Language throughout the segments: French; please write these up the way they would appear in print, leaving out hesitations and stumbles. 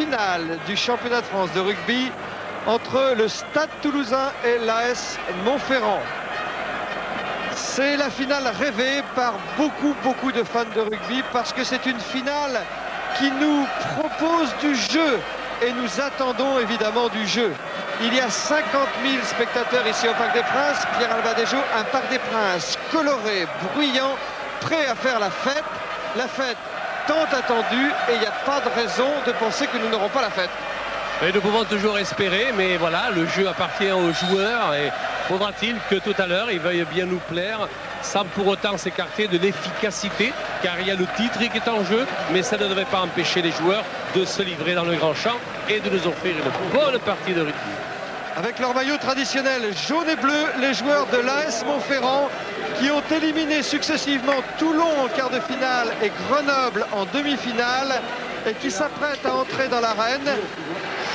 finale du championnat de France de rugby entre le Stade Toulousain et l'AS Montferrand. C'est la finale rêvée par beaucoup de fans de rugby parce que c'est une finale qui nous propose du jeu et nous attendons évidemment du jeu. Il y a 50 000 spectateurs ici au Parc des Princes. Pierre Albadejo, un Parc des Princes coloré, bruyant, prêt à faire la fête. La fête tant attendue et il n'y a pas de raison de penser que nous n'aurons pas la fête. Et nous pouvons toujours espérer, mais voilà, le jeu appartient aux joueurs et faudra-t-il que tout à l'heure ils veuillent bien nous plaire sans pour autant s'écarter de l'efficacité, car il y a le titre qui est en jeu, mais ça ne devrait pas empêcher les joueurs de se livrer dans le grand champ et de nous offrir une bonne partie de rugby. Avec leur maillot traditionnel jaune et bleu, les joueurs de l'AS Montferrand qui ont éliminé successivement Toulon en quart de finale et Grenoble en demi-finale et qui s'apprêtent à entrer dans l'arène.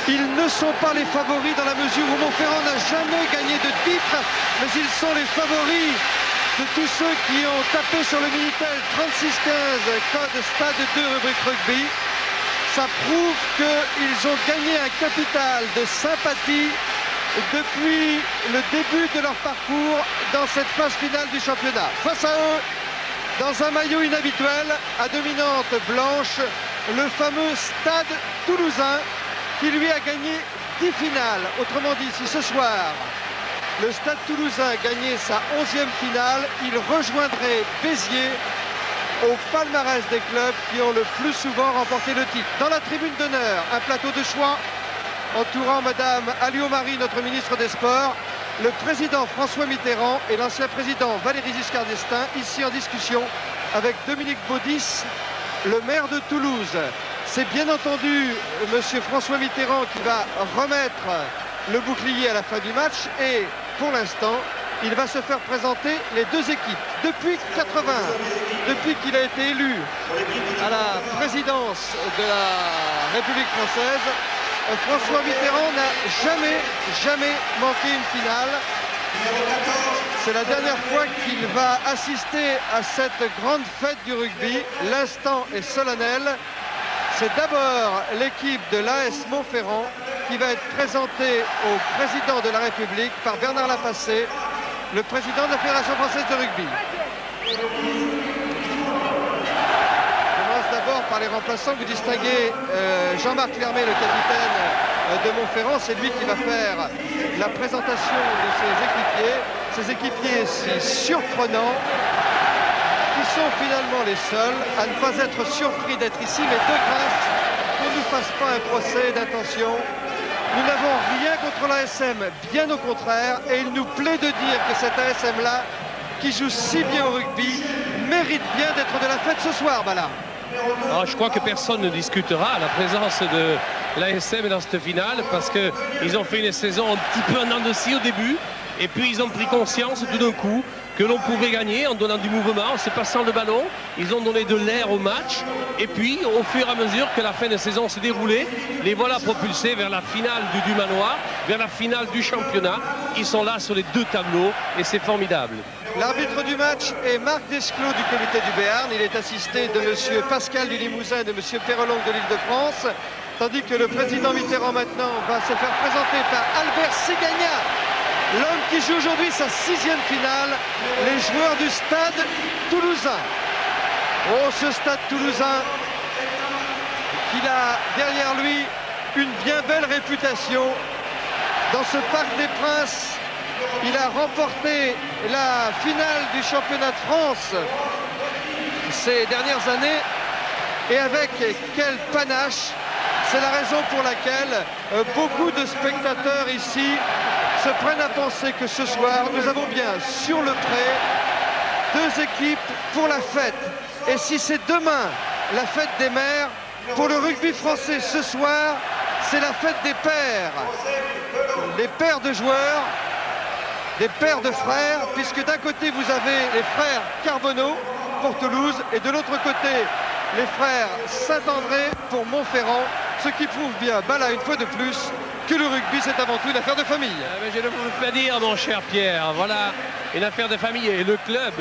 Ils ne sont pas les favoris dans la mesure où Montferrand n'a jamais gagné de titre, mais ils sont les favoris de tous ceux qui ont tapé sur le Minitel 3615 code Stade 2 rubrique rugby. Ça prouve qu'ils ont gagné un capital de sympathie depuis le début de leur parcours dans cette phase finale du championnat. Face à eux, dans un maillot inhabituel, à dominante blanche, le fameux Stade Toulousain qui lui a gagné 10 finales. Autrement dit, si ce soir, le Stade Toulousain gagnait sa 11e finale, il rejoindrait Béziers au palmarès des clubs qui ont le plus souvent remporté le titre. Dans la tribune d'honneur, un plateau de choix entourant Madame Alliot-Marie, notre ministre des Sports, le président François Mitterrand et l'ancien président Valéry Giscard d'Estaing, ici en discussion avec Dominique Baudis, le maire de Toulouse. C'est bien entendu monsieur François Mitterrand qui va remettre le bouclier à la fin du match et pour l'instant, il va se faire présenter les deux équipes. Depuis 80, depuis qu'il a été élu à la présidence de la République française, François Mitterrand n'a jamais manqué une finale. C'est la dernière fois qu'il va assister à cette grande fête du rugby. L'instant est solennel. C'est d'abord l'équipe de l'AS Montferrand qui va être présentée au président de la République par Bernard Lapassé, le président de la Fédération française de rugby. D'abord par les remplaçants, vous distinguez Jean-Marc Clermé, le capitaine de Montferrand. C'est lui qui va faire la présentation de ses équipiers si surprenants, qui sont finalement les seuls à ne pas être surpris d'être ici, mais de grâce qu'on ne nous fasse pas un procès d'intention. Nous n'avons rien contre l'ASM, bien au contraire, et il nous plaît de dire que cette ASM-là, qui joue si bien au rugby, mérite bien d'être de la fête ce soir, Bala. Alors, je crois que personne ne discutera la présence de l'ASM dans cette finale parce qu'ils ont fait une saison un petit peu en dents de scie au début et puis ils ont pris conscience tout d'un coup que l'on pouvait gagner en donnant du mouvement, en se passant le ballon. Ils ont donné de l'air au match et puis au fur et à mesure que la fin de saison s'est déroulée, les voilà propulsés vers la finale du manoir, vers la finale du championnat. Ils sont là sur les deux tableaux et c'est formidable. L'arbitre du match est Marc Desclos du comité du Béarn. Il est assisté de monsieur Pascal du Limousin et de monsieur Perrelong de l'Île-de-France. Tandis que le président Mitterrand maintenant va se faire présenter par Albert Ségagna, l'homme qui joue aujourd'hui sa 6e finale, les joueurs du Stade Toulousain. Oh, ce Stade Toulousain qu'il a derrière lui une bien belle réputation dans ce Parc des Princes. Il a remporté la finale du championnat de France ces dernières années et avec quel panache. C'est la raison pour laquelle beaucoup de spectateurs ici se prennent à penser que ce soir, nous avons bien sur le pré deux équipes pour la fête. Et si c'est demain la fête des mères, pour le rugby français ce soir, c'est la fête des pères. Les pères de joueurs, des pères de frères, puisque d'un côté vous avez les frères Carbonneau pour Toulouse et de l'autre côté les frères Saint-André pour Montferrand, ce qui prouve bien, Bala une fois de plus, que le rugby c'est avant tout une affaire de famille. Mais je ne vous le fais dire mon cher Pierre, voilà une affaire de famille et le club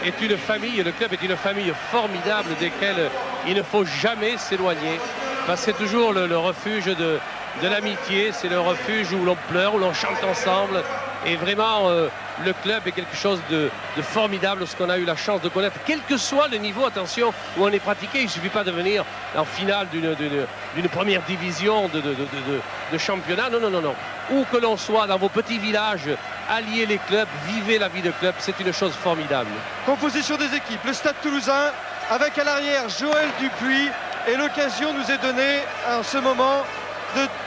est une famille, le club est une famille formidable desquelles il ne faut jamais s'éloigner. parce que c'est toujours le refuge de l'amitié, c'est le refuge où l'on pleure, où l'on chante ensemble. Et vraiment, le club est quelque chose de formidable, ce qu'on a eu la chance de connaître, quel que soit le niveau, attention, où on est pratiqué. Il ne suffit pas de venir en finale d'une première division de championnat. Non, non, non, non. Où que l'on soit, dans vos petits villages, alliez les clubs, vivez la vie de club, c'est une chose formidable. Composition des équipes, le Stade Toulousain, avec à l'arrière Joël Dupuis. Et l'occasion nous est donnée en ce moment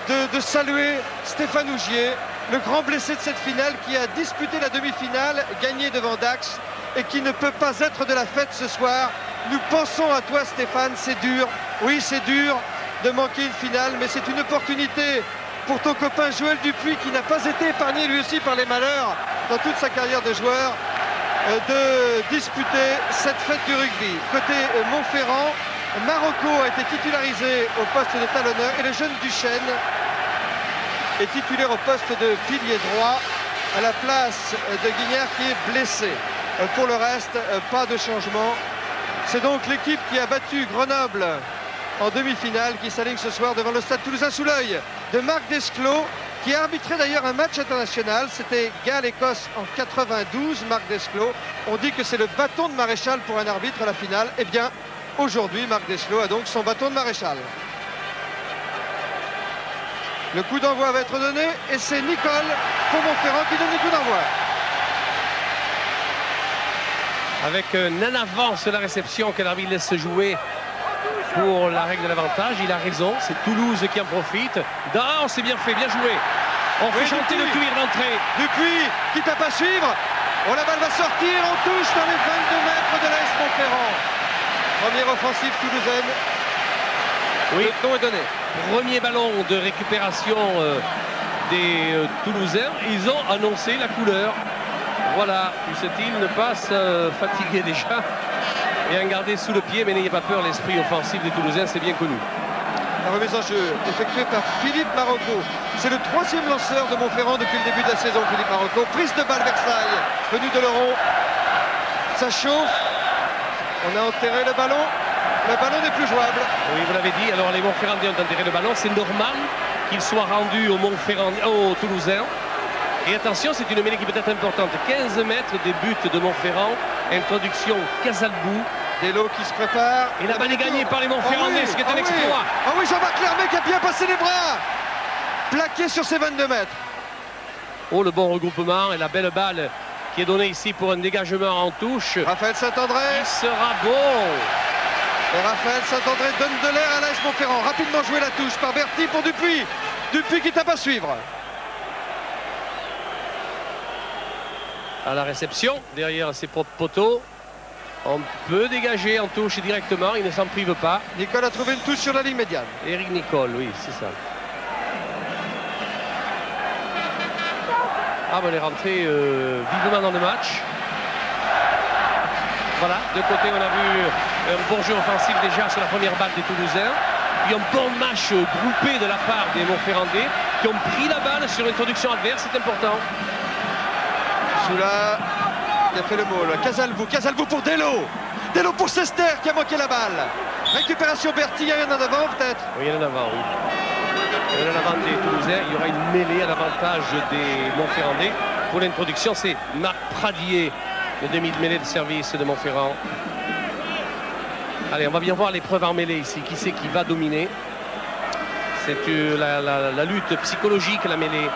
de saluer Stéphane Ougier, le grand blessé de cette finale qui a disputé la demi-finale, gagné devant Dax et qui ne peut pas être de la fête ce soir. Nous pensons à toi Stéphane, c'est dur, oui c'est dur de manquer une finale, mais c'est une opportunité pour ton copain Joël Dupuis qui n'a pas été épargné lui aussi par les malheurs dans toute sa carrière de joueur, de disputer cette fête du rugby. Côté Montferrand, Marocco a été titularisé au poste de talonneur et le jeune Duchesne est titulaire au poste de pilier droit à la place de Guignard qui est blessé. Pour le reste, pas de changement. C'est donc l'équipe qui a battu Grenoble en demi-finale qui s'aligne ce soir devant le Stade Toulousain sous l'œil de Marc Desclos qui a arbitré d'ailleurs un match international. C'était Galles-Écosse en 92, Marc Desclos. On dit que c'est le bâton de maréchal pour un arbitre à la finale. Eh bien, aujourd'hui, Marc Desclos a donc son bâton de maréchal. Le coup d'envoi va être donné et c'est Nicole pour Montferrand qui donne le coup d'envoi. Avec un avant sur la réception que l'arbitre laisse jouer pour la règle de l'avantage, il a raison, c'est Toulouse qui en profite. Oh, c'est bien fait, bien joué. On fait chanter le cuir d'entrée. Dupuis qui tape à suivre. Oh, la balle va sortir, on touche dans les 22 mètres de l'AS Montferrand. Première offensive toulousaine. Oui. Le ton est donné. Premier ballon de récupération des Toulousains. Ils ont annoncé la couleur. Voilà, puisse-t-il ne pas se fatiguer déjà et en garder sous le pied, mais n'ayez pas peur, l'esprit offensif des Toulousains, c'est bien connu. La remise en jeu effectuée par Philippe Marocco. C'est le troisième lanceur de Montferrand depuis le début de la saison, Philippe Marocco. Prise de balle Versailles, venu de l'Euron. Ça chauffe. On a enterré le ballon. Le ballon n'est plus jouable. Oui, vous l'avez dit. Alors les Montferrandais ont enterré le ballon. C'est normal qu'il soit rendu aux Toulousains. Et attention, c'est une mêlée qui peut être importante. 15 mètres des buts de Montferrand. Introduction Casalbou. Delo qui se prépare. Et la balle est gagnée par les Montferrandais, ce qui est un exploit. Ah oui, Jean-Marc Lermé qui a bien passé les bras. Plaqué sur ses 22 mètres. Oh, le bon regroupement et la belle balle qui est donnée ici pour un dégagement en touche. Raphaël Saint-André. Il sera bon. Et Raphaël Saint-André donne de l'air à l'AS Montferrand. Rapidement joué la touche par Berti pour Dupuis. Dupuis qui tape à suivre. À la réception, derrière ses propres poteaux. On peut dégager en touche directement, il ne s'en prive pas. Nicole a trouvé une touche sur la ligne médiane. Éric Nicole, oui, c'est ça. Ah, bon, on est rentré vivement dans le match. Voilà, de côté, on a vu un bon jeu offensif déjà sur la première balle des Toulousains. Puis un bon match groupé de la part des Montferrandais qui ont pris la balle sur l'introduction adverse, c'est important. Soula qui a fait le mot. Casalbou pour Delo. Delo pour Sester qui a manqué la balle. Récupération Berti, il y a rien en avant peut-être. Oui, il y en a en avant, oui. Il y en a en avant des Toulousains. Il y aura une mêlée à l'avantage des Montferrandais. Pour l'introduction, c'est Marc Pradier, le demi de mêlée de service de Montferrand. Allez, on va bien voir l'épreuve en mêlée ici. Qui c'est qui va dominer? C'est la lutte psychologique, la mêlée.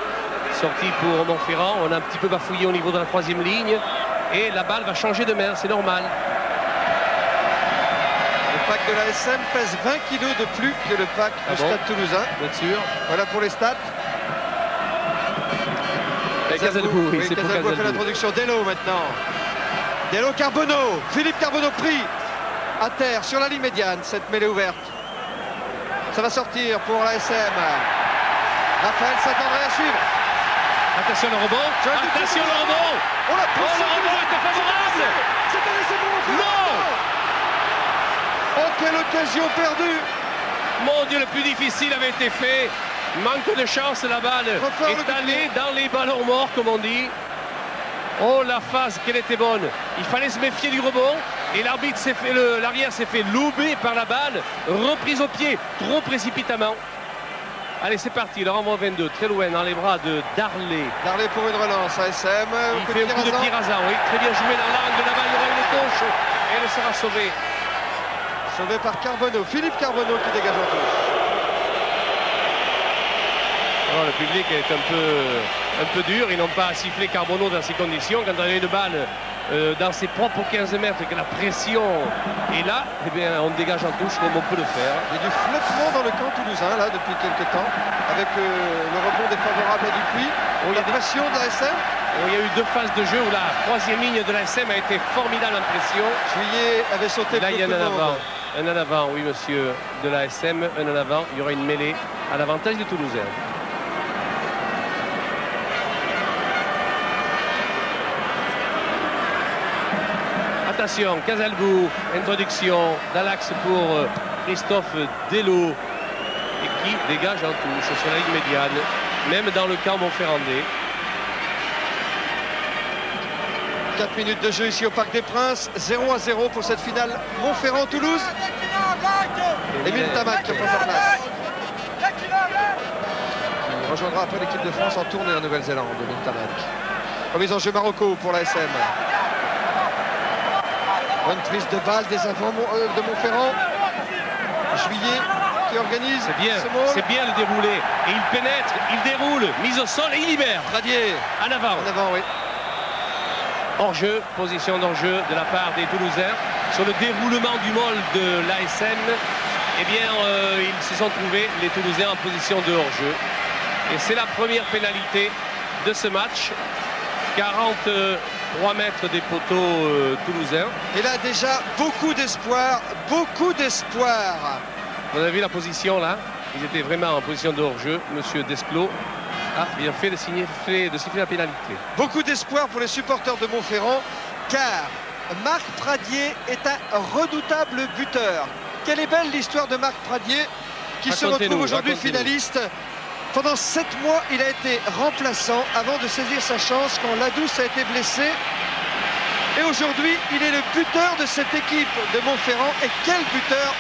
Sortie pour Montferrand, on a un petit peu bafouillé au niveau de la troisième ligne et la balle va changer de main, c'est normal. Le pack de la SM pèse 20 kg de plus que le pack du Stade Toulousain. Bien sûr. Voilà pour les stats. Casalbou, oui, c'est Casalbou a fait l'introduction. Delo maintenant. Delo Carbonneau. Philippe Carbonneau pris à terre sur la ligne médiane, cette mêlée ouverte. Ça va sortir pour la SM. Raphaël Saint-André à suivre. Attention le rebond. Attention le rebond. Oh, la pression le rebond était favorable. C'est un essai pour Non. Oh, quelle occasion perdue. Mon Dieu, le plus difficile avait été fait. Manque de chance, la balle est allée dans les ballons morts, comme on dit. Oh, la phase, qu'elle était bonne. Il fallait se méfier du rebond. Et l'arbitre s'est fait, l'arrière s'est fait lober par la balle, reprise au pied, trop précipitamment. Allez, c'est parti, le renvoi 22, très loin dans les bras de Darley. Darley pour une relance, ASM. Il fait un coup de tir hasard, oui, très bien joué dans l'angle, la balle il y aura une touche et elle sera sauvée. Sauvé par Carbonneau, Philippe Carbonneau qui dégage en touche. Alors, le public est un peu dur, ils n'ont pas sifflé Carbonneau dans ces conditions. Quand on a une balle dans ses propres 15 mètres, que la pression est là, eh bien, on dégage en touche comme on peut le faire. Il y a du flottement dans le camp toulousain là depuis quelques temps, avec le rebond défavorable à Dupuis. Il y a des pressions de la SM. Il y a eu 2 phases de jeu où la troisième ligne de la SM a été formidable en pression. Juillet avait sauté. Là, il y a un en avant. Un en avant, oui, monsieur, de la SM. Un en avant. Il y aura une mêlée à l'avantage des Toulousains. Attention, Casalbou, introduction dans l'axe pour Christophe Delot et qui dégage en touche sur la ligne médiane, même dans le camp Montferrandais. 4 minutes de jeu ici au Parc des Princes, 0-0 pour cette finale Montferrand-Toulouse. Émile Tamac qui prend sa place. Il rejoindra après l'équipe de France en tournée en Nouvelle-Zélande, Émile Tamac. Remise en jeu Marocco pour la SM. Bonne prise de balle des avants de Montferrand. Juillet qui organise. C'est bien le déroulé. Et il pénètre, il déroule, mise au sol et il libère. Pradier. En avant. En avant, oui. Hors-jeu, position d'hors-jeu de la part des Toulousains. Sur le déroulement du môle de l'ASM, eh bien, ils se sont trouvés, les Toulousains, en position de hors-jeu. Et c'est la première pénalité de ce match. 43 mètres des poteaux toulousains. Et là déjà beaucoup d'espoir, beaucoup d'espoir. Vous avez vu la position là? Ils étaient vraiment en position de hors-jeu. Monsieur Desclos a bien fait de siffler la pénalité. Beaucoup d'espoir pour les supporters de Montferrand, car Marc Pradier est un redoutable buteur. Quelle est belle l'histoire de Marc Pradier qui se retrouve aujourd'hui finaliste. Pendant 7 mois, il a été remplaçant avant de saisir sa chance quand Ladouce a été blessé. Et aujourd'hui, il est le buteur de cette équipe de Montferrand. Et quel buteur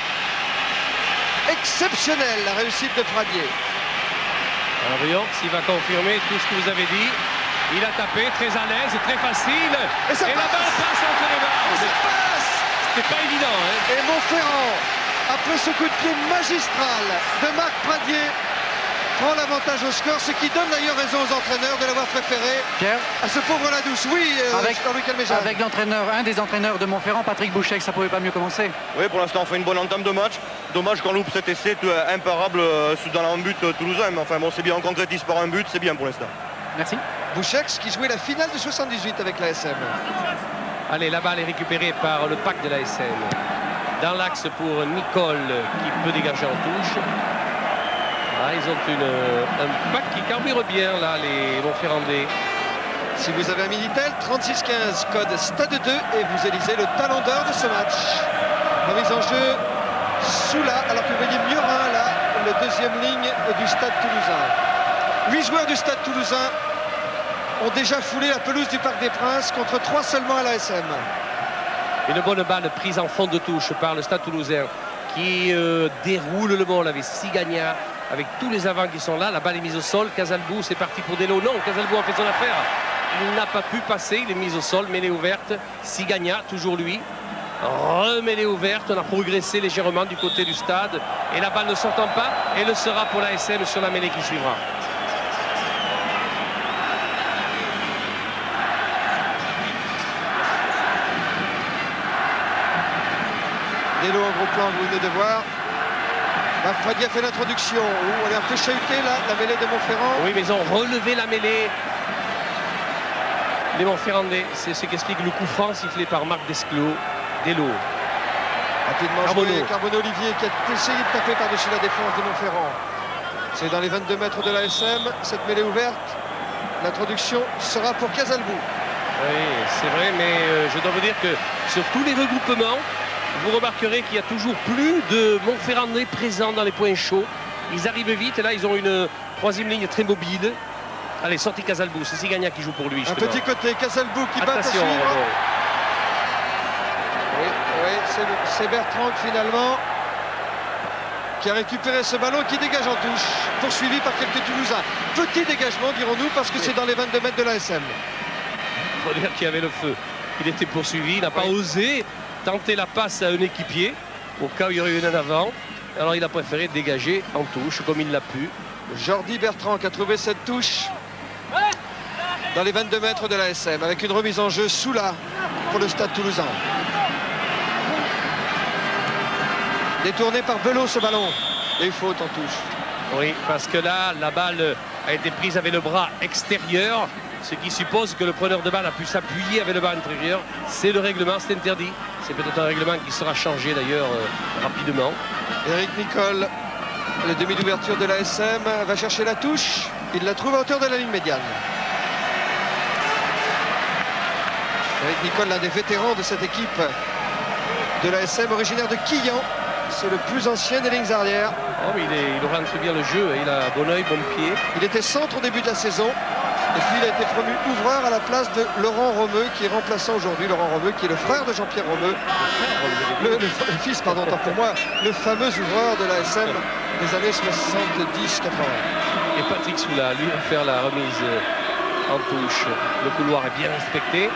exceptionnel, la réussite de Pradier. Alors Rioux, il va confirmer tout ce que vous avez dit. Il a tapé, très à l'aise, très facile. Et la balle passe entre les barres. Ça passe. C'était pas évident. Hein. Et Montferrand, après ce coup de pied magistral de Marc Pradier, prend l'avantage au score, ce qui donne d'ailleurs raison aux entraîneurs de l'avoir préféré à ce pauvre Ladouce. Oui, Jean-Luc Alméjal. Avec l'entraîneur, un des entraîneurs de Montferrand, Patrick Bouchek, ça pouvait pas mieux commencer. Oui, pour l'instant on fait une bonne entame de match. Dommage qu'on loupe cet essai imparable dans un but toulousain. Mais enfin bon, c'est bien, on concrétise par un but, c'est bien pour l'instant. Merci. Bouchek qui jouait la finale de 78 avec l'ASM. Allez, la balle est récupérée par le pack de l'ASM. Dans l'axe pour Nicole qui peut dégager en touche. Ah, ils ont un pack qui carbure bien là, les Montferrandais. Si vous avez un Minitel, 3615, code Stade 2 et vous élisez le talon d'or de ce match. Remise en jeu Soula, alors que vous voyez Murin là, la deuxième ligne du Stade Toulousain. 8 joueurs du Stade Toulousain ont déjà foulé la pelouse du Parc des Princes contre 3 seulement à l'ASM. Une bonne balle prise en fond de touche par le Stade Toulousain qui déroule le ball avec Sigagna, avec tous les avants qui sont là. La balle est mise au sol. Casalbou, c'est parti pour Delot. Non, Casalbou a fait son affaire. Il n'a pas pu passer. Il est mis au sol, mêlée ouverte. Sigagna, toujours lui. Remêlée ouverte. On a progressé légèrement du côté du stade. Et la balle ne sortant pas, elle le sera pour la SM sur la mêlée qui suivra. Delot en gros plan, vous venez de voir. Pradier a fait l'introduction. On est un peu chahuté là, la mêlée de Montferrand. Oui, mais ils ont relevé la mêlée. Les Montferrandais, c'est ce qu'explique le coup franc sifflé par Marc Desclos. Delot. Rapidement joué, Carbonneau Olivier qui a essayé de taper par-dessus la défense de Montferrand. C'est dans les 22 mètres de l'ASM, cette mêlée ouverte. L'introduction sera pour Casalbou. Oui, c'est vrai, mais je dois vous dire que sur tous les regroupements, vous remarquerez qu'il y a toujours plus de Montferrandais présents dans les points chauds. Ils arrivent vite et là ils ont une troisième ligne très mobile. Allez, sortie Casalbou, c'est Sigagna qui joue pour lui. Un petit côté, Casalbou qui bat à suivre. Bravo. Oui. C'est Bertrand finalement qui a récupéré ce ballon, qui dégage en touche, poursuivi par quelques Toulousains. Petit dégagement, dirons-nous, parce que c'est dans les 22 mètres de l'ASM. Il faut dire qu'il y avait le feu. Il était poursuivi, il n'a pas osé tenter la passe à un équipier, au cas où il y aurait eu un avant. Alors il a préféré dégager en touche, comme il l'a pu. Jordi Bertrand qui a trouvé cette touche dans les 22 mètres de l'ASM, avec une remise en jeu sous là pour le Stade Toulousain. Détourné par Belot ce ballon. Et faute en touche. Oui, parce que là, la balle a été prise avec le bras extérieur, ce qui suppose que le preneur de balle a pu s'appuyer avec le bras intérieur. C'est le règlement, c'est interdit. C'est peut-être un règlement qui sera changé d'ailleurs rapidement. Eric Nicole, le demi d'ouverture de l'ASM, va chercher la touche. Il la trouve à hauteur de la ligne médiane. Eric Nicole, l'un des vétérans de cette équipe de l'ASM, originaire de Quillan. C'est le plus ancien des lignes arrières. Oh, mais il oriente bien le jeu, il a bon œil, bon pied. Il était centre au début de la saison. Et puis il a été promu ouvreur à la place de Laurent Romeu, qui est remplaçant aujourd'hui. Laurent Romeu, qui est le frère de Jean-Pierre Romeu. Le fils, pardon, tant pour moi, le fameux ouvreur de l'ASM des années 70-80. Et Patrick Soula, lui, va faire la remise en touche. Le couloir est bien respecté.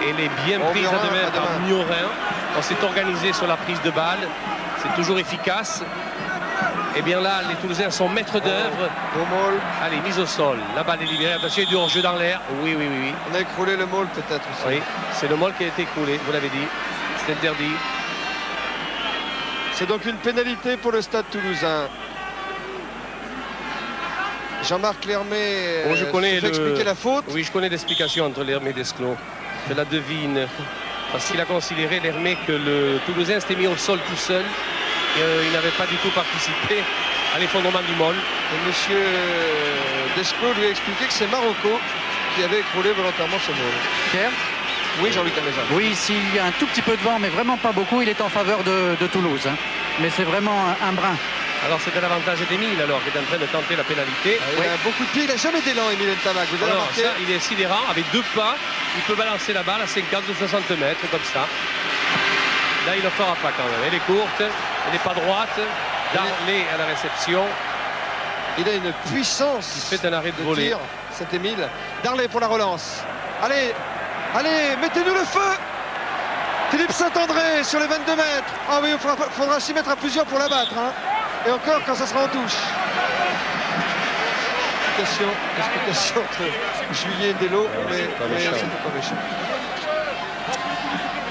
Et elle est bien prise à deux mètres par Miorin. On s'est organisé sur la prise de balle. C'est toujours efficace. Et bien là, les Toulousains sont maîtres d'œuvre. Allez, mise au sol. La balle est libérée. Attention, il y a du hors-jeu dans l'air. Oui. On a écroulé le môle peut-être aussi. Oui, c'est le môle qui a été écroulé, vous l'avez dit. C'est interdit. C'est donc une pénalité pour le Stade Toulousain. Jean-Marc Lermé expliquer la faute. Oui, je connais l'explication entre Lermé et Desclos. Je la devine. Parce qu'il a considéré, Lermé, que le Toulousain s'était mis au sol tout seul. Et il n'avait pas du tout participé à l'effondrement du môle. Et monsieur Desclos lui a expliqué que c'est Marocco qui avait écroulé volontairement ce môle. Pierre ? Oui, Jean-Luc Amézan. Oui, s'il y a un tout petit peu de vent, mais vraiment pas beaucoup, il est en faveur de Toulouse. Hein. Mais c'est vraiment un brin. Alors c'est à l'avantage d'Émile alors qui est en train de tenter la pénalité. Il a beaucoup de pieds, il n'a jamais d'élan, Émile Ntamak. Vous avez remarqué ? Ça, il est sidérant, avec 2 pas, il peut balancer la balle à 50 ou 60 mètres comme ça. Là il ne fera pas quand même. Elle est courte, elle n'est pas droite. Darley à la réception. Il a une puissance. Il fait un arrêt de volée. Cet Émile. Darley pour la relance. Allez, mettez-nous le feu. Philippe Saint-André sur les 22 mètres. Ah oui, il faudra s'y mettre à plusieurs pour la battre. Hein. Et encore quand ça sera en touche. Explication entre Juillet et Delo, mais c'était pas méchant.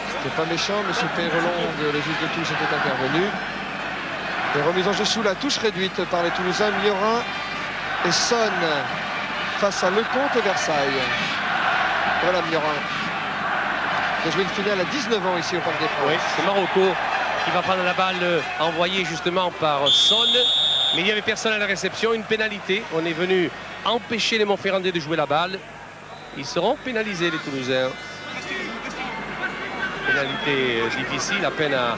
C'était pas méchant, monsieur Peyrelon de les juges de touche était intervenu. Et remise en jeu sous la touche réduite par les Toulousains, Miorin et Son face à Lecomte et Versailles. Voilà Miorin. Il a joué une finale à 19 ans ici au Parc des Princes. Oui, c'est Marocco qui va prendre la balle envoyée justement par Son. Mais il n'y avait personne à la réception, une pénalité. On est venu empêcher les Montferrandais de jouer la balle. Ils seront pénalisés, les Toulousains. Pénalité difficile, à peine à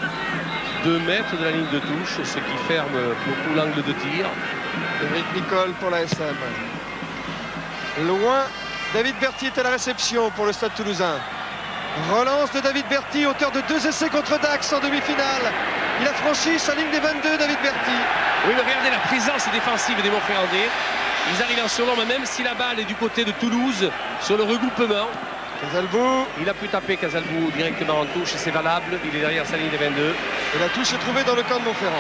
2 mètres de la ligne de touche, ce qui ferme beaucoup l'angle de tir. Eric Nicole pour la SM. Loin, David Berti est à la réception pour le Stade Toulousain. Relance de David Berti, auteur de 2 essais contre Dax en demi-finale. Il a franchi sa ligne des 22, David Berti. Oui, mais regardez la présence défensive des Montferrandais. Ils arrivent en surnombre, même si la balle est du côté de Toulouse, sur le regroupement. Casalbou. Il a pu taper Casalbou directement en touche, et c'est valable. Il est derrière sa ligne des 22. Et la touche est trouvée dans le camp de Montferrand.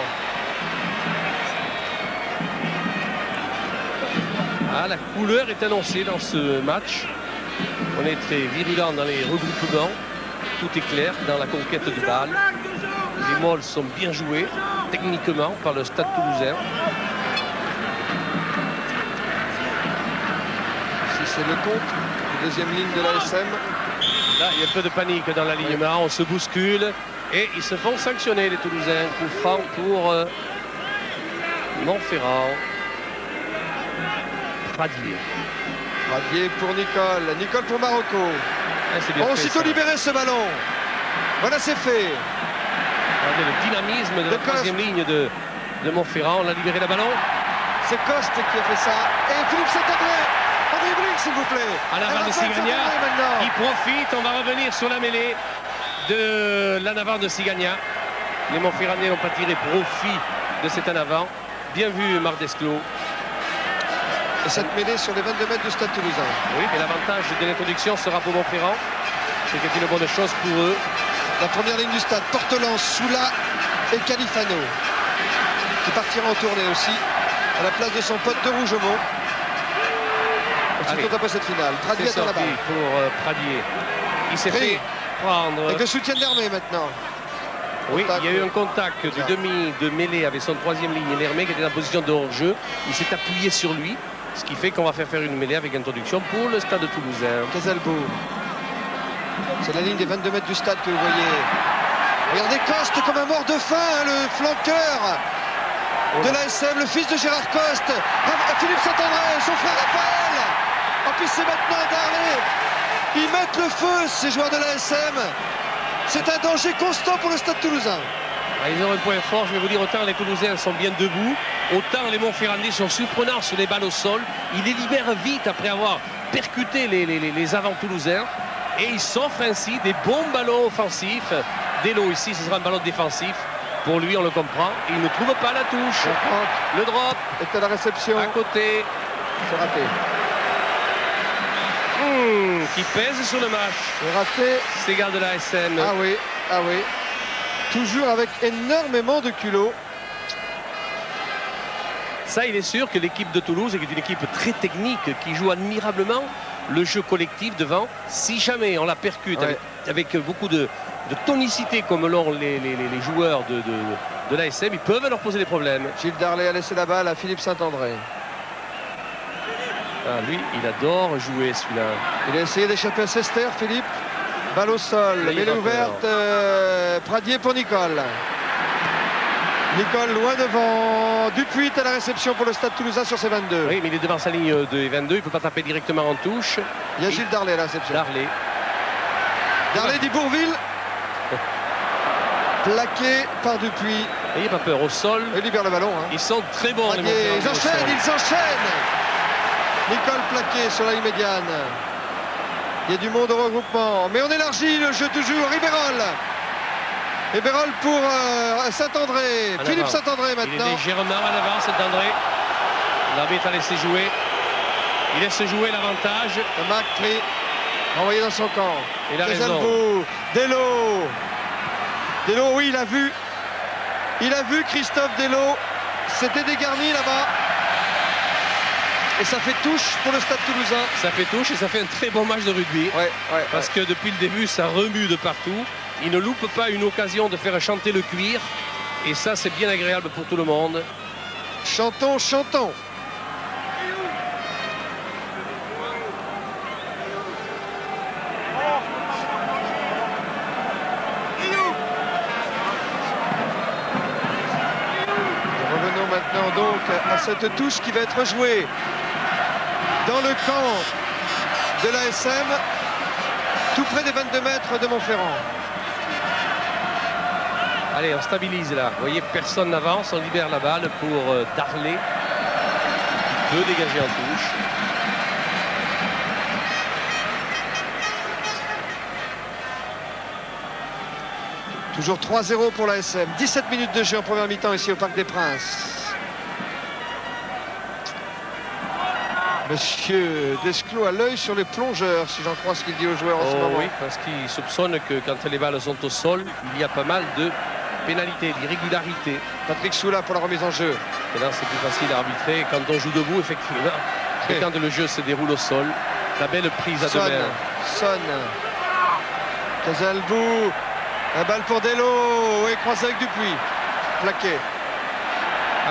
Ah, la couleur est annoncée dans ce match. On est très virulent dans les regroupements. Tout est clair dans la conquête de balles. Les molles sont bien joués techniquement par le Stade Toulousain. Si c'est Lecomte, deuxième ligne de l'ASM. Là, il y a un peu de panique dans l'alignement. On se bouscule et ils se font sanctionner, les Toulousains. Coup franc pour Montferrand. Pradier. Pradier pour Nicole. Nicole pour Marocco. On aussitôt libéré ce ballon. Voilà, c'est fait. Regardez le dynamisme de la troisième ligne de Montferrand. On a libéré le ballon. C'est Coste qui a fait ça. Et Philippe Saint-André. En dribbling, s'il vous plaît. À la balle de Sigragna. Il profite. On va revenir sur la mêlée. de l'en avant de Sigagna. Les Montferrandais n'ont pas tiré profit de cet en avant. Bien vu Marc Desclos. Et cette mêlée sur les 22 mètres du Stade Toulousain. Oui, mais l'avantage de l'introduction sera pour Montferrand. C'est une bonne chose pour eux. La première ligne du stade, Portelan, Soula et Califano, qui partira en tournée aussi, à la place de son pote de Rougemont. Aussitôt après cette finale, Pradier C'est est à la sorti balle. pour Pradier. Il s'est fait prendre. Avec le soutien de l'Hermée maintenant. Oui, Contact. il y a eu un contact du demi de mêlée avec son troisième ligne, Lermé, qui était en position de hors-jeu. Il s'est appuyé sur lui, ce qui fait qu'on va faire une mêlée avec introduction pour le Stade Toulousain. Casalbo. C'est la ligne des 22 mètres du stade que vous voyez. Regardez Coste comme un mort de faim, le flanqueur de l'ASM, le fils de Gérard Coste. Philippe Saint-André, son frère Raphaël. En plus c'est maintenant Darlé. Ils mettent le feu, ces joueurs de l'ASM. C'est un danger constant pour le Stade Toulousain. Ils ont un point fort, je vais vous dire, autant les Toulousains sont bien debout, autant les Montferrandais sont surprenants sur les balles au sol. Ils les libèrent vite après avoir percuté les avants toulousains. Et ils s'offrent ainsi des bons ballons offensifs. Delo ici, ce sera un ballon défensif. Pour lui, on le comprend. Il ne trouve pas la touche. Le drop est à la réception. À côté. C'est raté. Qui pèse sur le match. C'est raté. C'est gars de la SM. Ah oui, ah oui. Toujours avec énormément de culot. Ça, il est sûr que l'équipe de Toulouse est une équipe très technique qui joue admirablement le jeu collectif devant. Si jamais on la percute avec beaucoup de tonicité comme l'ont les joueurs de l'ASM, ils peuvent leur poser des problèmes. Gilles Darlé a laissé la balle à Philippe Saint-André. Ah, lui, il adore jouer celui-là. Il a essayé d'échapper à Sester, Philippe. Balle au sol, mêlée ouverte. Pradier pour Nicole. Nicole loin devant. Dupuis à la réception pour le Stade Toulousain sur ses 22. Oui, mais il est devant sa ligne de 22. Il ne peut pas taper directement en touche. Il y a Gilles Darlé à la réception. Darlé d'Ibourville. Plaqué par Dupuis. N'ayez pas peur, au sol. Il libère le ballon. Ils sont très bons. Ils enchaînent. Nicole plaqué sur la ligne médiane. Il y a du monde au regroupement. Mais on élargit le jeu toujours. Ribérol pour Saint-André. Philippe Saint-André maintenant. Il est légèrement en avant, Saint-André. L'arbitre a laissé jouer. Il laisse jouer l'avantage. Mac pris. Envoyé dans son camp. Il a raison. Delo. Delo, oui, il a vu. Il a vu Christophe Delo. C'était dégarni là-bas. Et ça fait touche pour le Stade Toulousain. Ça fait touche et ça fait un très bon match de rugby. Parce que depuis le début, ça remue de partout. Il ne loupe pas une occasion de faire chanter le cuir. Et ça, c'est bien agréable pour tout le monde. Chantons, chantons. Revenons maintenant donc à cette touche qui va être jouée dans le camp de l'ASM, tout près des 22 mètres de Montferrand. Allez, on stabilise là. Vous voyez, personne n'avance. On libère la balle pour Darlé, qui peut dégager en touche. Toujours 3-0 pour l'ASM. 17 minutes de jeu en première mi-temps ici au Parc des Princes. Monsieur Desclos a l'œil sur les plongeurs, si j'en crois ce qu'il dit aux joueurs en ce moment. Oui, parce qu'il soupçonne que quand les balles sont au sol, il y a pas mal de pénalités, d'irrégularités. Patrick Soula pour la remise en jeu. Et là, c'est plus facile à arbitrer quand on joue debout, effectivement. Et quand le jeu se déroule au sol, la belle prise à deux mains. Sonne. Casalbou. La balle pour Delo. Et croisé avec Dupuis. Plaqué.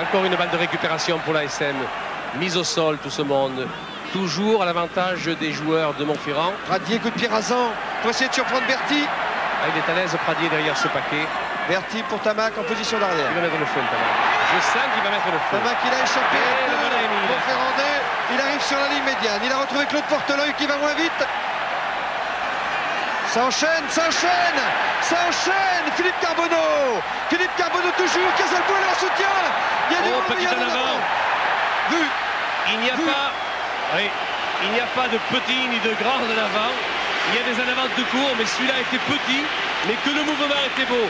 Encore une balle de récupération pour l'ASM. Mise au sol, tout ce monde. Toujours à l'avantage des joueurs de Montferrand. Pradier, coup de pied rasant pour essayer de surprendre Berti. Ah, il est à l'aise, Pradier, derrière ce paquet. Berti pour Tamac en position d'arrière. Il va mettre le feu, Tamac. Je sens qu'il va mettre le feu. Tamac, il a échappé. Le Montferrandais, il arrive sur la ligne médiane. Il a retrouvé Claude Porteleuil qui va moins vite. Ça enchaîne, ça enchaîne, ça enchaîne. Philippe Carbonneau toujours. Casalbou est en soutien. Il y a du monde, petit en avant. Il n'y a pas de petit ni de grand en avant. Il y a des en avant de court, mais celui-là était petit. mais que le mouvement était beau.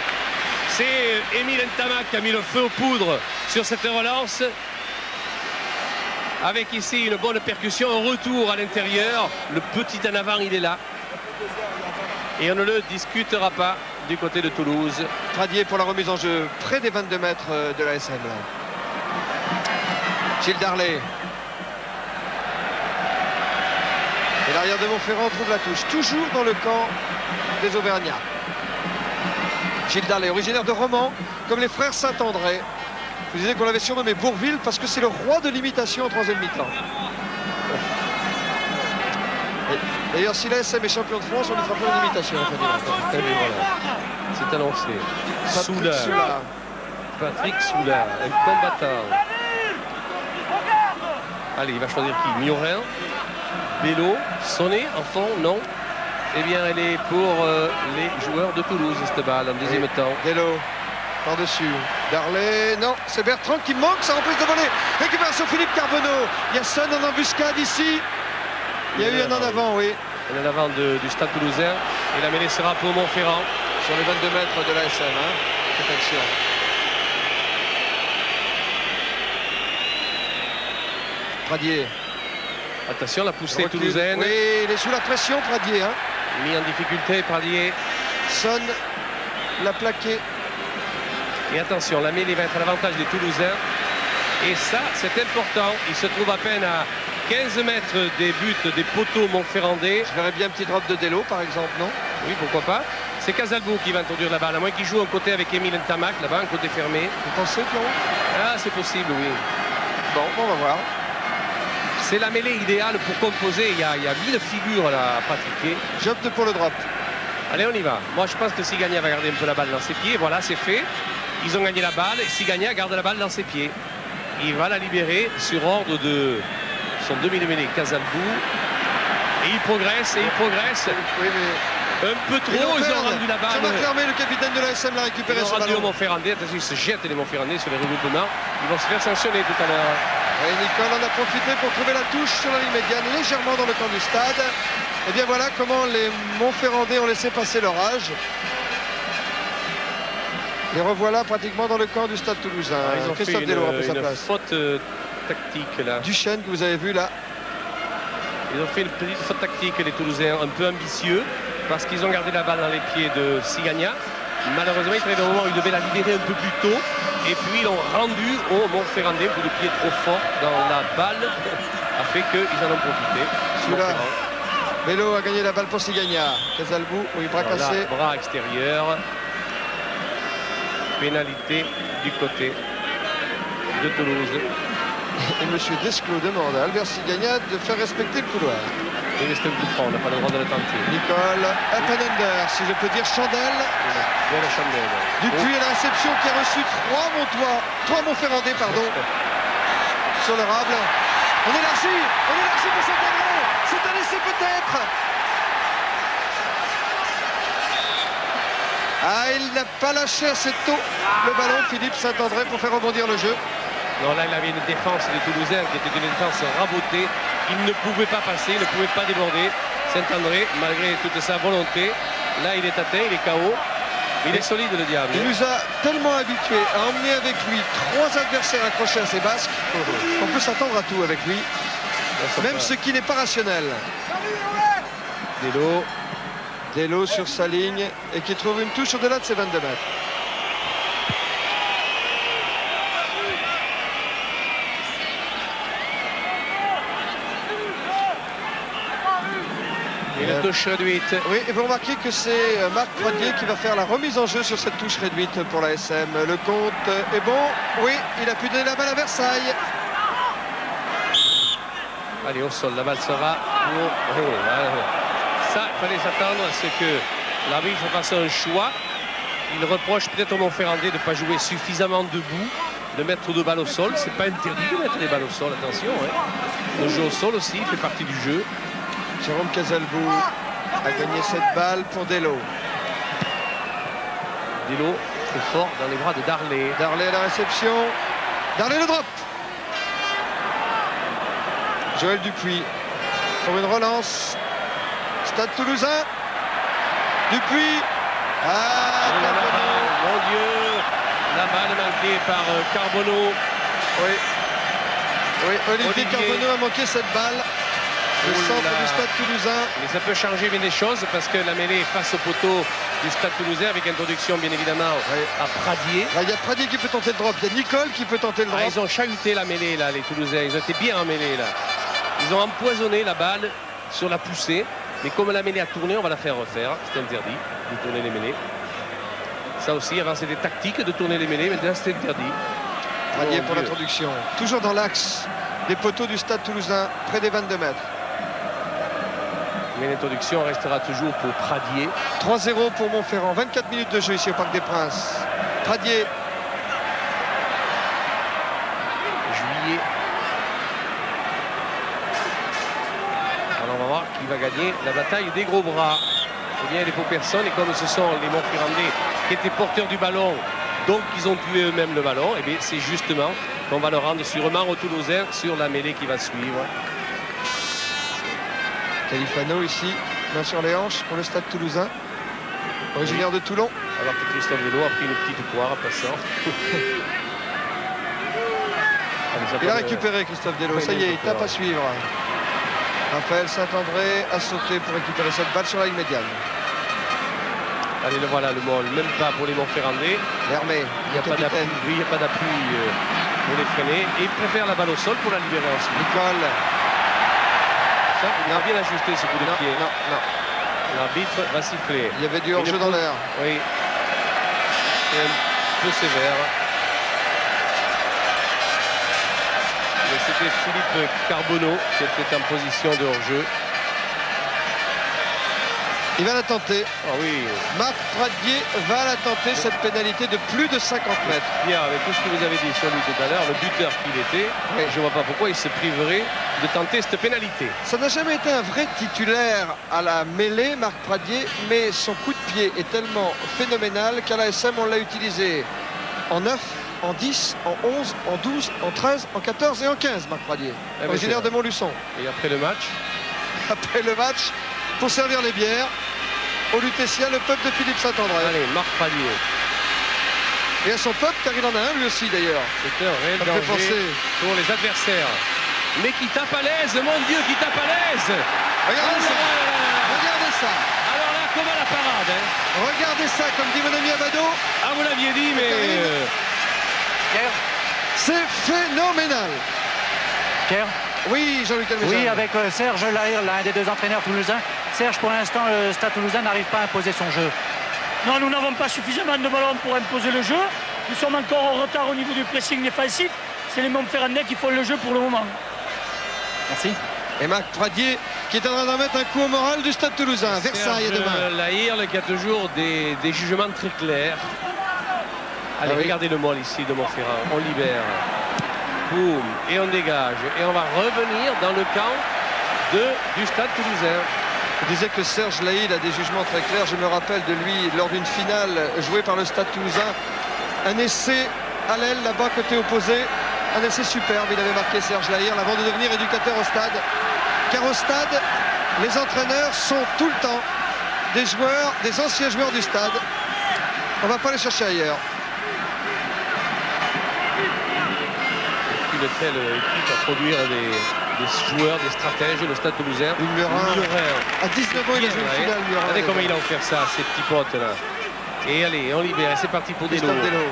C'est Émile Ntamak qui a mis le feu aux poudres sur cette relance. Avec ici une bonne percussion, un retour à l'intérieur. Le petit en avant, il est là. Et on ne le discutera pas du côté de Toulouse. Pradier pour la remise en jeu, près des 22 mètres de la SM. Gilles Darley. Et l'arrière de Montferrand trouve la touche. Toujours dans le camp des Auvergnats. Gilles Darley, originaire de Romans, comme les frères Saint-André. Je vous disais qu'on l'avait surnommé Bourville parce que c'est le roi de l'imitation en troisième mi-temps. D'ailleurs, si la SM est champion de France, on lui fera pas une imitation. C'est annoncé. Patrick Soulard. Patrick Soulard, un combattant. Allez, il va choisir qui? Miorin, Bello, Sonné, en fond, non. Eh bien, elle est pour les joueurs de Toulouse, cette balle, en deuxième temps. Bello, par-dessus. Darley, non, c'est Bertrand qui manque sa reprise de volée. Récupération Philippe Carbonneau. Il y a Son en embuscade ici. Il y a eu un en avant, oui. Un en avant du Stade Toulousain. Et la mêlée sera pour Montferrand. Sur les 22 mètres de la SM. Attention. Pradier. Attention, la poussée Recule. toulousaine. Oui, il est sous la pression, Pradier. Mis en difficulté, Pradier. Son l'a plaqué. Et attention, la mêlée va être à l'avantage des Toulousains. Et ça, c'est important. Il se trouve à peine à 15 mètres des buts des poteaux montferrandais. Je verrais bien un petit drop de Dello, par exemple, non? Oui, pourquoi pas. C'est Casalbo qui va introduire la balle, à moins qu'il joue un côté avec Émile Ntamak, là-bas, un côté fermé. Vous pensez, Pierrot? Ah, c'est possible, oui. Bon, on va voir. C'est la mêlée idéale pour composer. Il y a 1000 figures là, à pratiquer. J'opte pour le drop. Allez, on y va. Moi, je pense que Sigagna va garder un peu la balle dans ses pieds. Voilà, c'est fait. Ils ont gagné la balle. Sigagna garde la balle dans ses pieds. Il va la libérer sur ordre de son demi-mêlée, Casalbou. Et il progresse, et il progresse. Oui, mais... Un peu trop, ils ont rendu la balle. Jean-Marc Lermé, le capitaine de la SM, l'a récupéré Ils ont ce rendu au ballon. Montferrandais. Attention, ils se jettent les Montferrandais sur les regroupements. Ils vont se faire sanctionner tout à l'heure. Et Nicole en a profité pour trouver la touche sur la ligne médiane, légèrement dans le camp du stade. Et bien voilà comment les Montferrandais ont laissé passer leur âge. Les revoilà pratiquement dans le camp du stade toulousain. Ils ont Christophe fait Dello a pris sa une place. faute tactique là. Duchesne que vous avez vu là. Ils ont fait une petite faute tactique, les Toulousains, un peu ambitieux, parce qu'ils ont gardé la balle dans les pieds de Sigagna. Malheureusement, il arrive un moment où ils devaient la libérer un peu plus tôt. Et puis, ils l'ont rendu au Montferrandais. Un coup de pied trop fort dans la balle a fait qu'ils en ont profité. Celui-là. Bello a gagné la balle pour Sigagna. Casalbou, oui, bras Voilà, cassé. bras extérieur. Pénalité du côté de Toulouse. Et M. Desclos demande à Albert Sigagna de faire respecter le couloir. Il reste un coup franc, on n'a pas le droit de le tenter. Nicole, up and under, si je peux dire chandelle. Belle chandelle. Dupuis à la réception qui a reçu trois Montferrandais, pardon, sur le rable. On élargit pour Saint-André. C'est un essai peut-être. Ah, il n'a pas lâché assez tôt le ballon, Philippe Saint-André, pour faire rebondir le jeu. Non, là, il avait une défense des Toulousains qui était une défense rabotée. Il ne pouvait pas passer, il ne pouvait pas déborder. Saint-André, malgré toute sa volonté, là, il est atteint, il est KO. Il est solide, le diable. Il nous a tellement habitués à emmener avec lui trois adversaires accrochés à ses basques qu'on peut s'attendre à tout avec lui, même ce qui n'est pas rationnel. Dello sur sa ligne et qui trouve une touche au-delà de ses 22 mètres. Et la touche réduite. Oui, et vous remarquez que c'est Marc Pradier qui va faire la remise en jeu sur cette touche réduite pour la SM. Le compte est bon. Oui, il a pu donner la balle à Versailles. Allez, au sol, la balle sera pour... Ça, il fallait s'attendre à ce que l'arbitre fasse un choix. Il reproche peut-être au Montferrandais de ne pas jouer suffisamment debout, de mettre deux balles au sol. C'est pas interdit de mettre des balles au sol, attention. Le jeu au sol aussi fait partie du jeu. Jérôme Casalbou a gagné cette balle pour Dello. Dello très fort dans les bras de Darley. Darley à la réception. Darley le drop. Joël Dupuis pour une relance. Stade Toulousain. Dupuis Ah, la Carbonneau. balle, mon Dieu, la balle manquée par Carbonneau. Oui. Oui, Olivier Olivier. Carbonneau a manqué cette balle. Le Oh centre là. du Stade Toulousain. Mais ça peut changer bien des choses parce que la mêlée est face au poteau du Stade Toulousain avec introduction bien évidemment Oui. à Pradier. Là, il y a Pradier qui peut tenter le drop. Il y a Nicole qui peut tenter le drop. Ah, ils ont chahuté la mêlée là, les Toulousains. Ils ont été bien en mêlée là. Ils ont empoisonné la balle sur la poussée. Mais comme la mêlée a tourné, on va la faire refaire. C'est interdit de tourner les mêlées. Ça aussi, avant c'était tactique de tourner les mêlées, maintenant c'est interdit. Pradier Mon pour Dieu. l'introduction. Toujours dans l'axe des poteaux du Stade Toulousain, près des 22 mètres. Mais l'introduction restera toujours pour Pradier. 3-0 pour Montferrand. 24 minutes de jeu ici au Parc des Princes. Pradier. Juillet. Alors on va voir qui va gagner la bataille des gros bras. Eh bien, les pauvres personnes, et comme ce sont les Montferrandais qui étaient porteurs du ballon, donc ils ont tué eux-mêmes le ballon, et bien c'est justement qu'on va le rendre sûrement aux Toulousains sur la mêlée qui va suivre. Califano ici, main sur les hanches pour le Stade Toulousain. Originaire de Toulon. Alors que Christophe Delot a pris une petite poire en passant. Allez, ça Il a peut- récupéré Christophe Delot. Oui, Ça y est, il n'importe tape quoi. à suivre. Raphaël Saint-André a sauté pour récupérer cette balle sur la ligne médiane. Allez, le voilà, le mol. Même pas pour les Montferrandais. Hermé, Il n'y a pas d'appui, capitaine. oui, il n'y a pas d'appui pour les freiner. Et il préfère la balle au sol pour la libérer ensuite. Nicole. Ça, il a bien ajusté ce coup de Non, pied. non, non. L'arbitre va siffler. Il y avait du hors-jeu dans l'air. Oui. C'est un peu sévère. Mais c'était Philippe Carbonneau qui était en position de hors-jeu. Il va la tenter. Ah oui. Marc Pradier va la tenter, cette pénalité de plus de 50 mètres. Pierre, avec tout ce que vous avez dit sur lui tout à l'heure, le buteur qu'il était, Oui. je ne vois pas pourquoi il se priverait de tenter cette pénalité. Ça n'a jamais été un vrai titulaire à la mêlée, Marc Pradier, mais son coup de pied est tellement phénoménal qu'à la SM, on l'a utilisé en 9, en 10, en 11, en 12, en 13, en 14 et en 15, Marc Pradier, ben, originaire c'est de Montluçon. Et après le match, Après le match, pour servir les bières, au Lutetia, le peuple de Philippe Saint-André. allez, Marc Pradier. Et à son peuple, car il en a un lui aussi d'ailleurs. C'est un réel Ça me fait danger penser. pour les adversaires. Mais qui tape à l'aise, mon Dieu, qui tape à l'aise. Regardez Oh ça, là là. regardez ça, Alors là, comme à la parade. Hein. regardez ça, comme dit mon ami Abado, Ah, vous l'aviez dit, mais... Karine. c'est phénoménal. Pierre. Oui, Jean-Luc Almézan. Oui, avec Serge Lahire, l'un des deux entraîneurs toulousains. Serge, pour l'instant, le Stade Toulousain n'arrive pas à imposer son jeu. Non, nous n'avons pas suffisamment de ballons pour imposer le jeu. Nous sommes encore en retard au niveau du pressing défensif. C'est les Montferrandais qui font le jeu pour le moment. Merci. Et Marc Pradier qui est en train d'en mettre un coup au moral du Stade Toulousain. Versailles Serge demain. Lahire qui a toujours des jugements très clairs. Allez, Ah oui. regardez le mol ici de Montferrand. On libère. Boum. Et on dégage. Et on va revenir dans le camp du Stade Toulousain. Je disais que Serge Lahire a des jugements très clairs. Je me rappelle de lui lors d'une finale jouée par le Stade Toulousain. Un essai à l'aile, là-bas, côté opposé. Un essai superbe. Il avait marqué Serge Lahire avant de devenir éducateur au stade. Car au stade, les entraîneurs sont tout le temps des joueurs, des anciens joueurs du stade. On va pas les chercher ailleurs. Une telle équipe à produire des joueurs, des stratèges, le Stade Toulousain. Murin. À 19 ans, il a joué une finale, Murin. Regardez comment il a offert ça à ces petits potes là. Et allez, on libère. Et c'est parti pour Delot. Christophe Delot.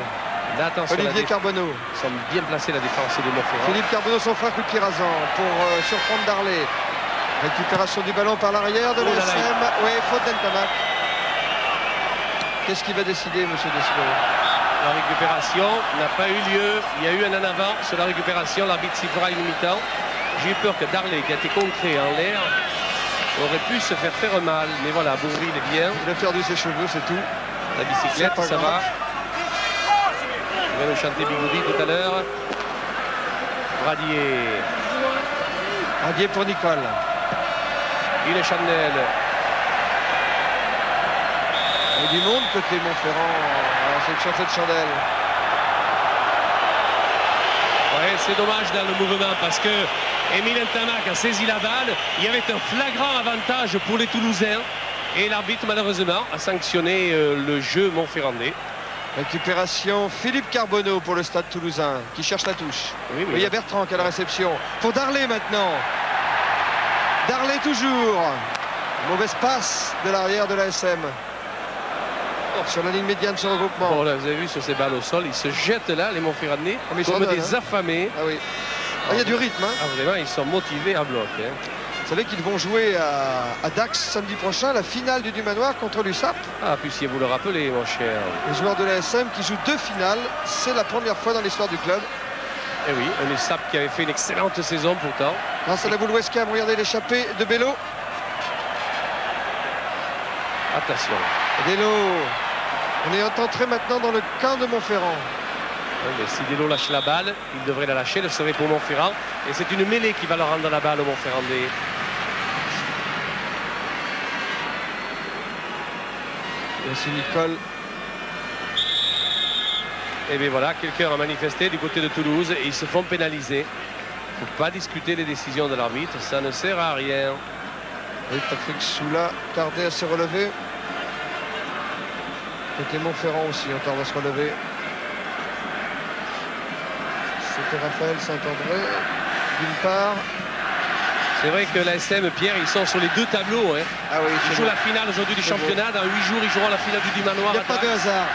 Là, attention, Olivier Carbonneau. ils sont bien placés la défense de Montferrand. Philippe Carbonneau, son frère Pirazan pour surprendre Darley. Récupération du ballon par l'arrière de Oh là là. l'ASM. Oui, faute d'Entamac. Qu'est-ce qu'il va décider, monsieur Desclos? La récupération n'a pas eu lieu. Il y a eu un en avant sur la récupération. L'arbitre sifflera une mi-temps. J'ai eu peur que Darley, qui a été contré en l'air, aurait pu se faire mal. Mais voilà, Bourville est bien. Il a perdu ses cheveux, c'est tout. La bicyclette, C'est pas ça grave. va. On va nous chanter Bigoudi tout à l'heure. Radier. Radier pour Nicole. Une Chandelle. Il y a du monde côté Montferrand. Cette chantée de chandelle. Ouais, c'est dommage dans le mouvement parce que Émile Ntamak a saisi la balle. Il y avait un flagrant avantage pour les Toulousains. Et l'arbitre, malheureusement, a sanctionné le jeu montferrandais. Récupération Philippe Carbonneau pour le Stade Toulousain qui cherche la touche. Oui, Il y a Bertrand qui a la réception. Pour Darley maintenant. Darley toujours. Mauvaise passe de l'arrière de l'ASM. Sur la ligne médiane de ce regroupement. Bon, là, vous avez vu sur ces balles au sol, ils se jettent là, les Montferrandais, mais comme donne, des affamés. Ah oui. Il y a du rythme. Ah, vraiment, ils sont motivés à bloc. Vous savez qu'ils vont jouer à Dax samedi prochain, la finale du Dumanoir contre l'USAP. Ah, puissiez vous le rappeler, mon cher. Les joueurs de l'ASM qui jouent 2 finales. C'est la première fois dans l'histoire du club. Eh oui, un USAP qui avait fait une excellente saison pourtant. Grâce à la boule West Ham, regardez l'échappée de Bello. Attention. Bello. On est entré maintenant dans le camp de Montferrand. Oui, mais si Delo lâche la balle, il devrait la lâcher, elle serait pour Montferrand. Et c'est une mêlée qui va leur rendre la balle au Montferrandais. Merci Nicole. Et bien voilà, quelqu'un a manifesté du côté de Toulouse et ils se font pénaliser. Il ne faut pas discuter les décisions de l'arbitre, ça ne sert à rien. Oui, Patrick Soula tardait à se relever. Côté Montferrand aussi, on tarde à se relever. C'était Raphaël Saint-André, d'une part. C'est vrai que l'ASM, Pierre, ils sont sur les 2 tableaux. Hein. Ah oui, Ils jouent la finale aujourd'hui du championnat. Dans 8 jours, ils joueront la finale du Dumanoir. Il n'y a pas de hasard.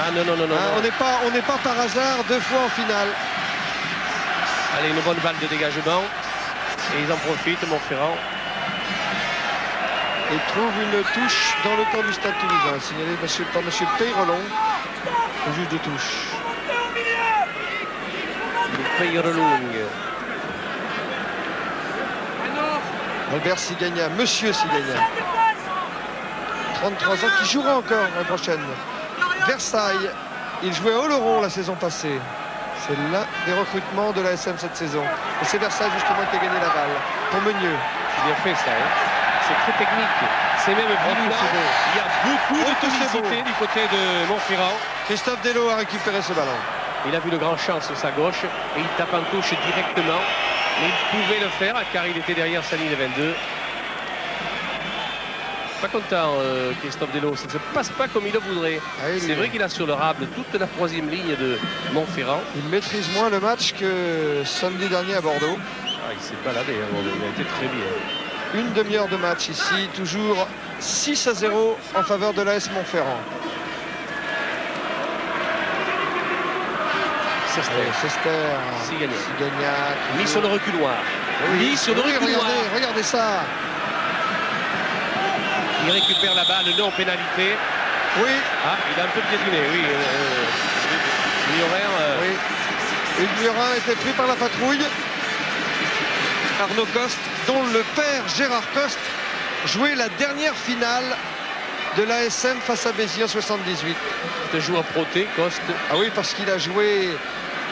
Ah non, non, non, non. Hein, on n'est pas par hasard 2 fois en finale. Allez, une bonne balle de dégagement. Et ils en profitent, Montferrand. Et trouve une touche dans le camp du Stade Toulousain, signalé par M. Peyrelon, le juge de touche. Peyrelon. Albert Sigagna, Monsieur Sigagna. 33 ans, qui jouera encore l'année prochaine. Versailles, il jouait à Oloron la saison passée. C'est l'un des recrutements de l'ASM cette saison. Et c'est Versailles justement qui a gagné la balle pour Meunieux. C'est bien fait ça. Hein. C'est très technique. C'est même brillant. Il y a beaucoup de toxicité du côté de Montferrand. Christophe Dello a récupéré ce ballon. Il a vu le grand champ sur sa gauche et il tape en touche directement. Mais il pouvait le faire car il était derrière sa ligne 22. Pas content, Christophe Dello. Ça ne se passe pas comme il le voudrait. Ah oui, c'est vrai qu'il a sur le rable toute la 3e ligne de Montferrand. Il maîtrise moins le match que samedi dernier à Bordeaux. Ah, il s'est baladé à Bordeaux. Il a été très bien. Une demi-heure de match ici, toujours 6-0 en faveur de l'AS Montferrand. Sester, Sigagnac, mis sur le reculoir. Oui, mis sur le reculoir. Regardez ça. Il récupère la balle, non pénalité. Oui. Ah, il a un peu piétiné, oui. Oui. Hugues Murin était pris par la patrouille. Arnaud Coste, dont le père Gérard Coste jouait la dernière finale de l'ASM face à Béziers en 78. C'est un joueur proté, Coste. Ah oui, parce qu'il a joué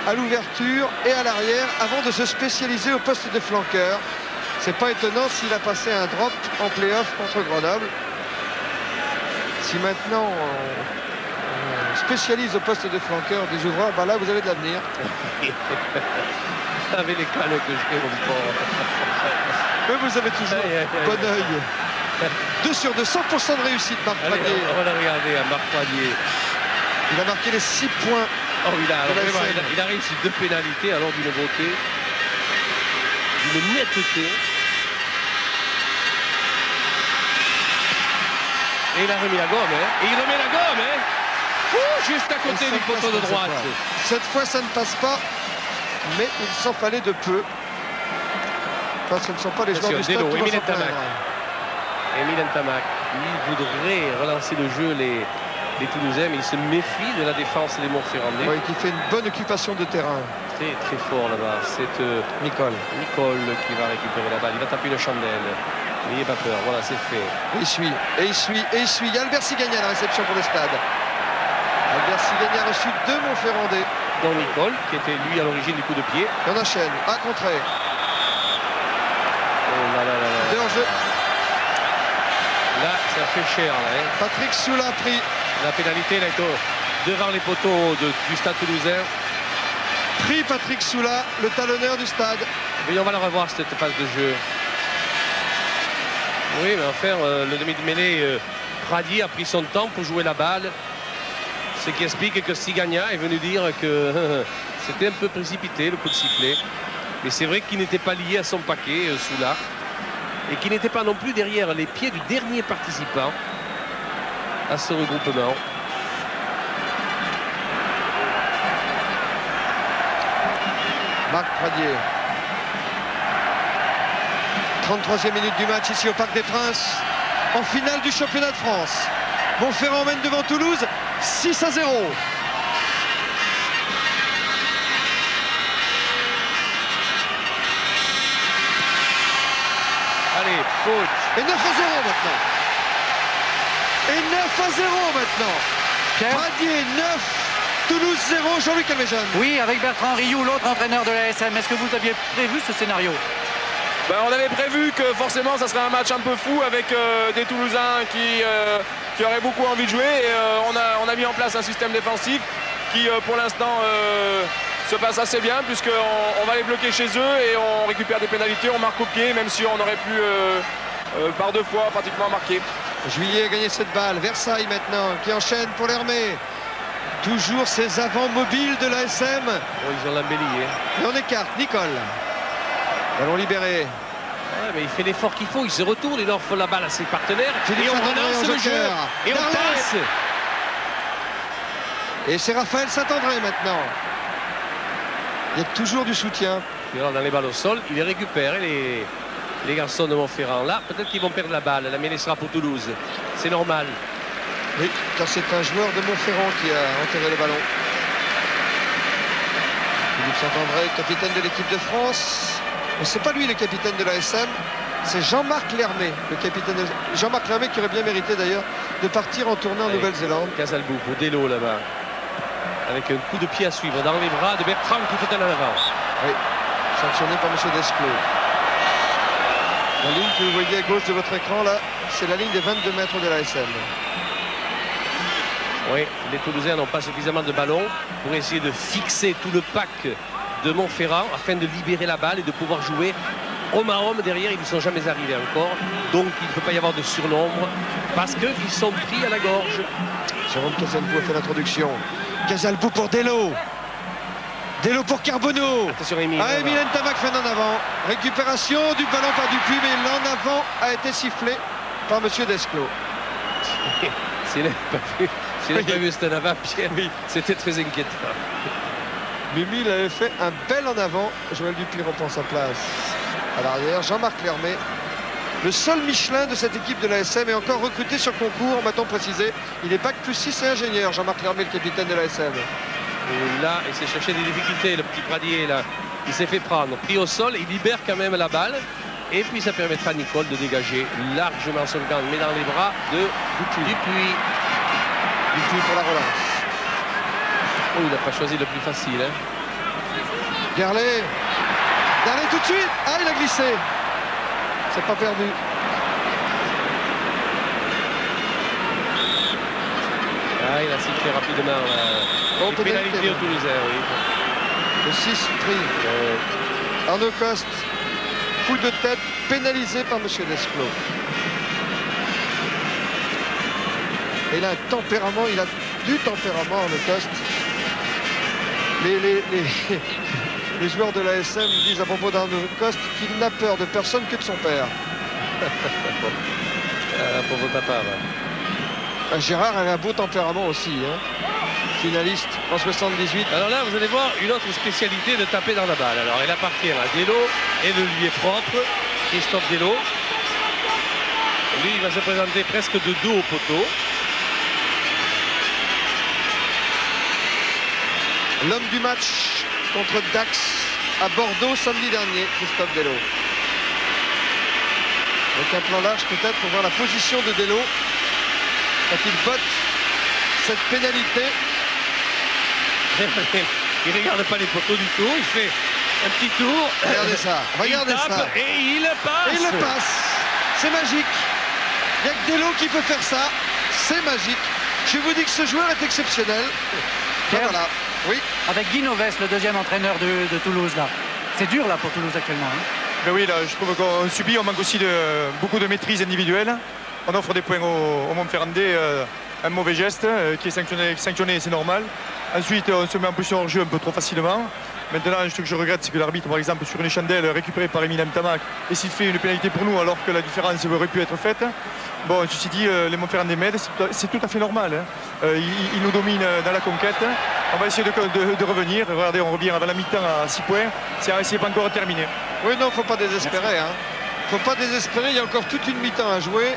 à l'ouverture et à l'arrière avant de se spécialiser au poste de flanqueur. C'est pas étonnant s'il a passé un drop en play-off contre Grenoble. Si maintenant on spécialise au poste de flanqueur des ouvreurs, bah là vous avez de l'avenir. Avec les cannes que j'ai, mon pauvre. Mais vous avez toujours bon œil. 2 sur 2, 100% de réussite, Marc Panier. On va la regarder à Marc Panier. Il a marqué les 6 points. Oh, il a réussi 2 pénalités, alors d'une beauté, d'une netteté. Et il a remis la gomme, hein. Et il remet la gomme, hein. Ouh, juste à côté du poteau de droite. Cette fois, ça ne passe pas. Mais il s'en fallait de peu. Enfin, ce ne sont pas les joueurs du Stade qui vont s'en plaindre. Emile Ntamak, il voudrait relancer le jeu les Toulousains, mais il se méfie de la défense des Montferrandais. Oui, qui fait une bonne occupation de terrain. Très très fort là-bas. C'est Nicole qui va récupérer la balle. Il va taper une chandelle. N'ayez pas peur, voilà, c'est fait. Et il suit. Il y a Albert Sigagna à la réception pour le Stade. Albert Sigagna a reçu 2 Montferrandais. Dont Nicole, qui était lui à l'origine du coup de pied. On enchaîne. À contré. Oh là là là là. 2 en jeu. Là, ça fait cher. Là, hein. Patrick Soula pris. La pénalité, là, est devant les poteaux du Stade Toulousain. Pris Patrick Soula, le talonneur du Stade. Mais on va la revoir, cette phase de jeu. Oui, mais enfin, le demi de mêlée, Pradier a pris son temps pour jouer la balle. Ce qui explique que Sigagna est venu dire que c'était un peu précipité le coup de sifflet. Mais c'est vrai qu'il n'était pas lié à son paquet, Soula. Et qu'il n'était pas non plus derrière les pieds du dernier participant à ce regroupement. Marc Pradier. 33e minute du match ici au Parc des Princes, en finale du championnat de France. Montferrand mène devant Toulouse 6-0. Allez, coach. Et 9-0 maintenant. Et 9-0 maintenant. Pierre. Pradier 9, Toulouse 0, Jean-Luc Alméjean. Oui, avec Bertrand Rioux, l'autre entraîneur de l'ASM. Est-ce que vous aviez prévu ce scénario? On avait prévu que forcément ça serait un match un peu fou avec des Toulousains qui auraient beaucoup envie de jouer. Et on a mis en place un système défensif qui pour l'instant se passe assez bien, puisqu'on va les bloquer chez eux et on récupère des pénalités, on marque au pied, même si on aurait pu par 2 fois pratiquement marquer. Juillet a gagné cette balle. Versailles maintenant qui enchaîne pour l'Hermé. Toujours ces avants mobiles de l'ASM. Oh, ils ont l'embelli. Et on écarte Nicole. Ballon libéré. Ouais, mais il fait l'effort qu'il faut, il se retourne, il offre la balle à ses partenaires. Philippe et on Saint-André en relance le jeu. joker. Et on Darlet. passe. Et c'est Raphaël Saint-André maintenant. Il y a toujours du soutien. Et alors, dans les balles au sol, il les récupère. Et les garçons de Montferrand, là, peut-être qu'ils vont perdre la balle. La mêlée sera pour Toulouse. C'est normal. Oui, car c'est un joueur de Montferrand qui a enterré le ballon. Philippe Saint-André, capitaine de l'équipe de France. Mais c'est pas lui le capitaine de l'ASM, c'est Jean-Marc Lermé, le capitaine de... Jean-Marc Lermé qui aurait bien mérité d'ailleurs de partir en tournée en Nouvelle-Zélande. Casalbou pour Delo là-bas. Avec un coup de pied à suivre dans les bras de Bertrand qui fait un en avant. Oui, sanctionné par M. Desclos. La ligne que vous voyez à gauche de votre écran là, c'est la ligne des 22 mètres de l'ASM. Oui, les Toulousains n'ont pas suffisamment de ballons pour essayer de fixer tout le pack de Montferrand afin de libérer la balle et de pouvoir jouer homme à homme derrière. Ils ne sont jamais arrivés encore, donc il ne peut pas y avoir de surnombre parce qu'ils sont pris à la gorge. Jérôme Casalbou a fait l'introduction. Casalbou pour Delo. Delo pour Carbonneau. Attention Émile. Ah, Émile Ntamak fait en avant. Récupération du ballon par Dupuis, mais l'en avant a été sifflé par M. Desclos. S'il n'avait pas vu cet en avant, Pierre, c'était très inquiétant. Mimi, il avait fait un bel en avant. Joël Dupuis reprend sa place à l'arrière. Jean-Marc Lermé, le seul Michelin de cette équipe de l'ASM, est encore recruté sur concours, m'a-t-on précisé. Il est bac plus 6 et ingénieur, Jean-Marc Lermé, le capitaine de l'ASM. Et là, il s'est cherché des difficultés, le petit Pradier, là. Il s'est fait prendre. Pris au sol, il libère quand même la balle. Et puis ça permettra à Nicole de dégager largement son camp, mais dans les bras de Dupuis. Dupuis pour la relance. Oh, il n'a pas choisi le plus facile. Hein. Garlet. Garlet tout de suite. Ah, il a glissé. C'est pas perdu. Ah, il a sifflé rapidement. Bon, Une pénalité au Toulousain, oui. Le 6 pris. Arnaud Coste. Coup de tête pénalisé par M. Desclos. Et il a un tempérament, il a du tempérament, Arnaud Coste. Les joueurs de l'ASM disent à propos d'Arnaud Coste qu'il n'a peur de personne que de son père. Pauvre papa. Ouais. Gérard a un beau tempérament aussi. Hein. Finaliste en 78. Alors là, vous allez voir une autre spécialité de taper dans la balle. Alors, elle appartient à Delo et le lui est propre, Christophe Delo. Lui, il va se présenter presque de dos au poteau. L'homme du match contre Dax à Bordeaux samedi dernier, Christophe Delo. Avec un plan large peut-être pour voir la position de Delo quand il botte cette pénalité. Il ne regarde pas les poteaux du tout, il fait un petit tour. Regardez ça, regardez il tape ça. Et il passe. Et il le passe. C'est magique. Il n'y a que Delo qui peut faire ça. C'est magique. Je vous dis que ce joueur est exceptionnel. Pierre, voilà. Oui. Avec Guy Noves, le deuxième entraîneur de Toulouse, là. C'est dur là pour Toulouse actuellement. Hein. Mais oui, là, je trouve qu'on subit, on manque aussi beaucoup de maîtrise individuelle. On offre des points au Montferrandais, un mauvais geste qui est sanctionné, c'est normal. Ensuite, on se met en position hors jeu un peu trop facilement. Maintenant, ce que je regrette, c'est que l'arbitre, par exemple, sur une chandelle récupérée par Eminem Tamac, et s'il fait une pénalité pour nous alors que la différence aurait pu être faite. Bon, ceci dit, les Montferrandais m'aident, c'est tout à fait normal. Hein. Ils nous dominent dans la conquête. On va essayer de revenir. Regardez, on revient avant la mi-temps à 6 points. C'est pas encore terminé. Oui, non, faut pas désespérer. Faut pas désespérer, il y a encore toute une mi-temps à jouer.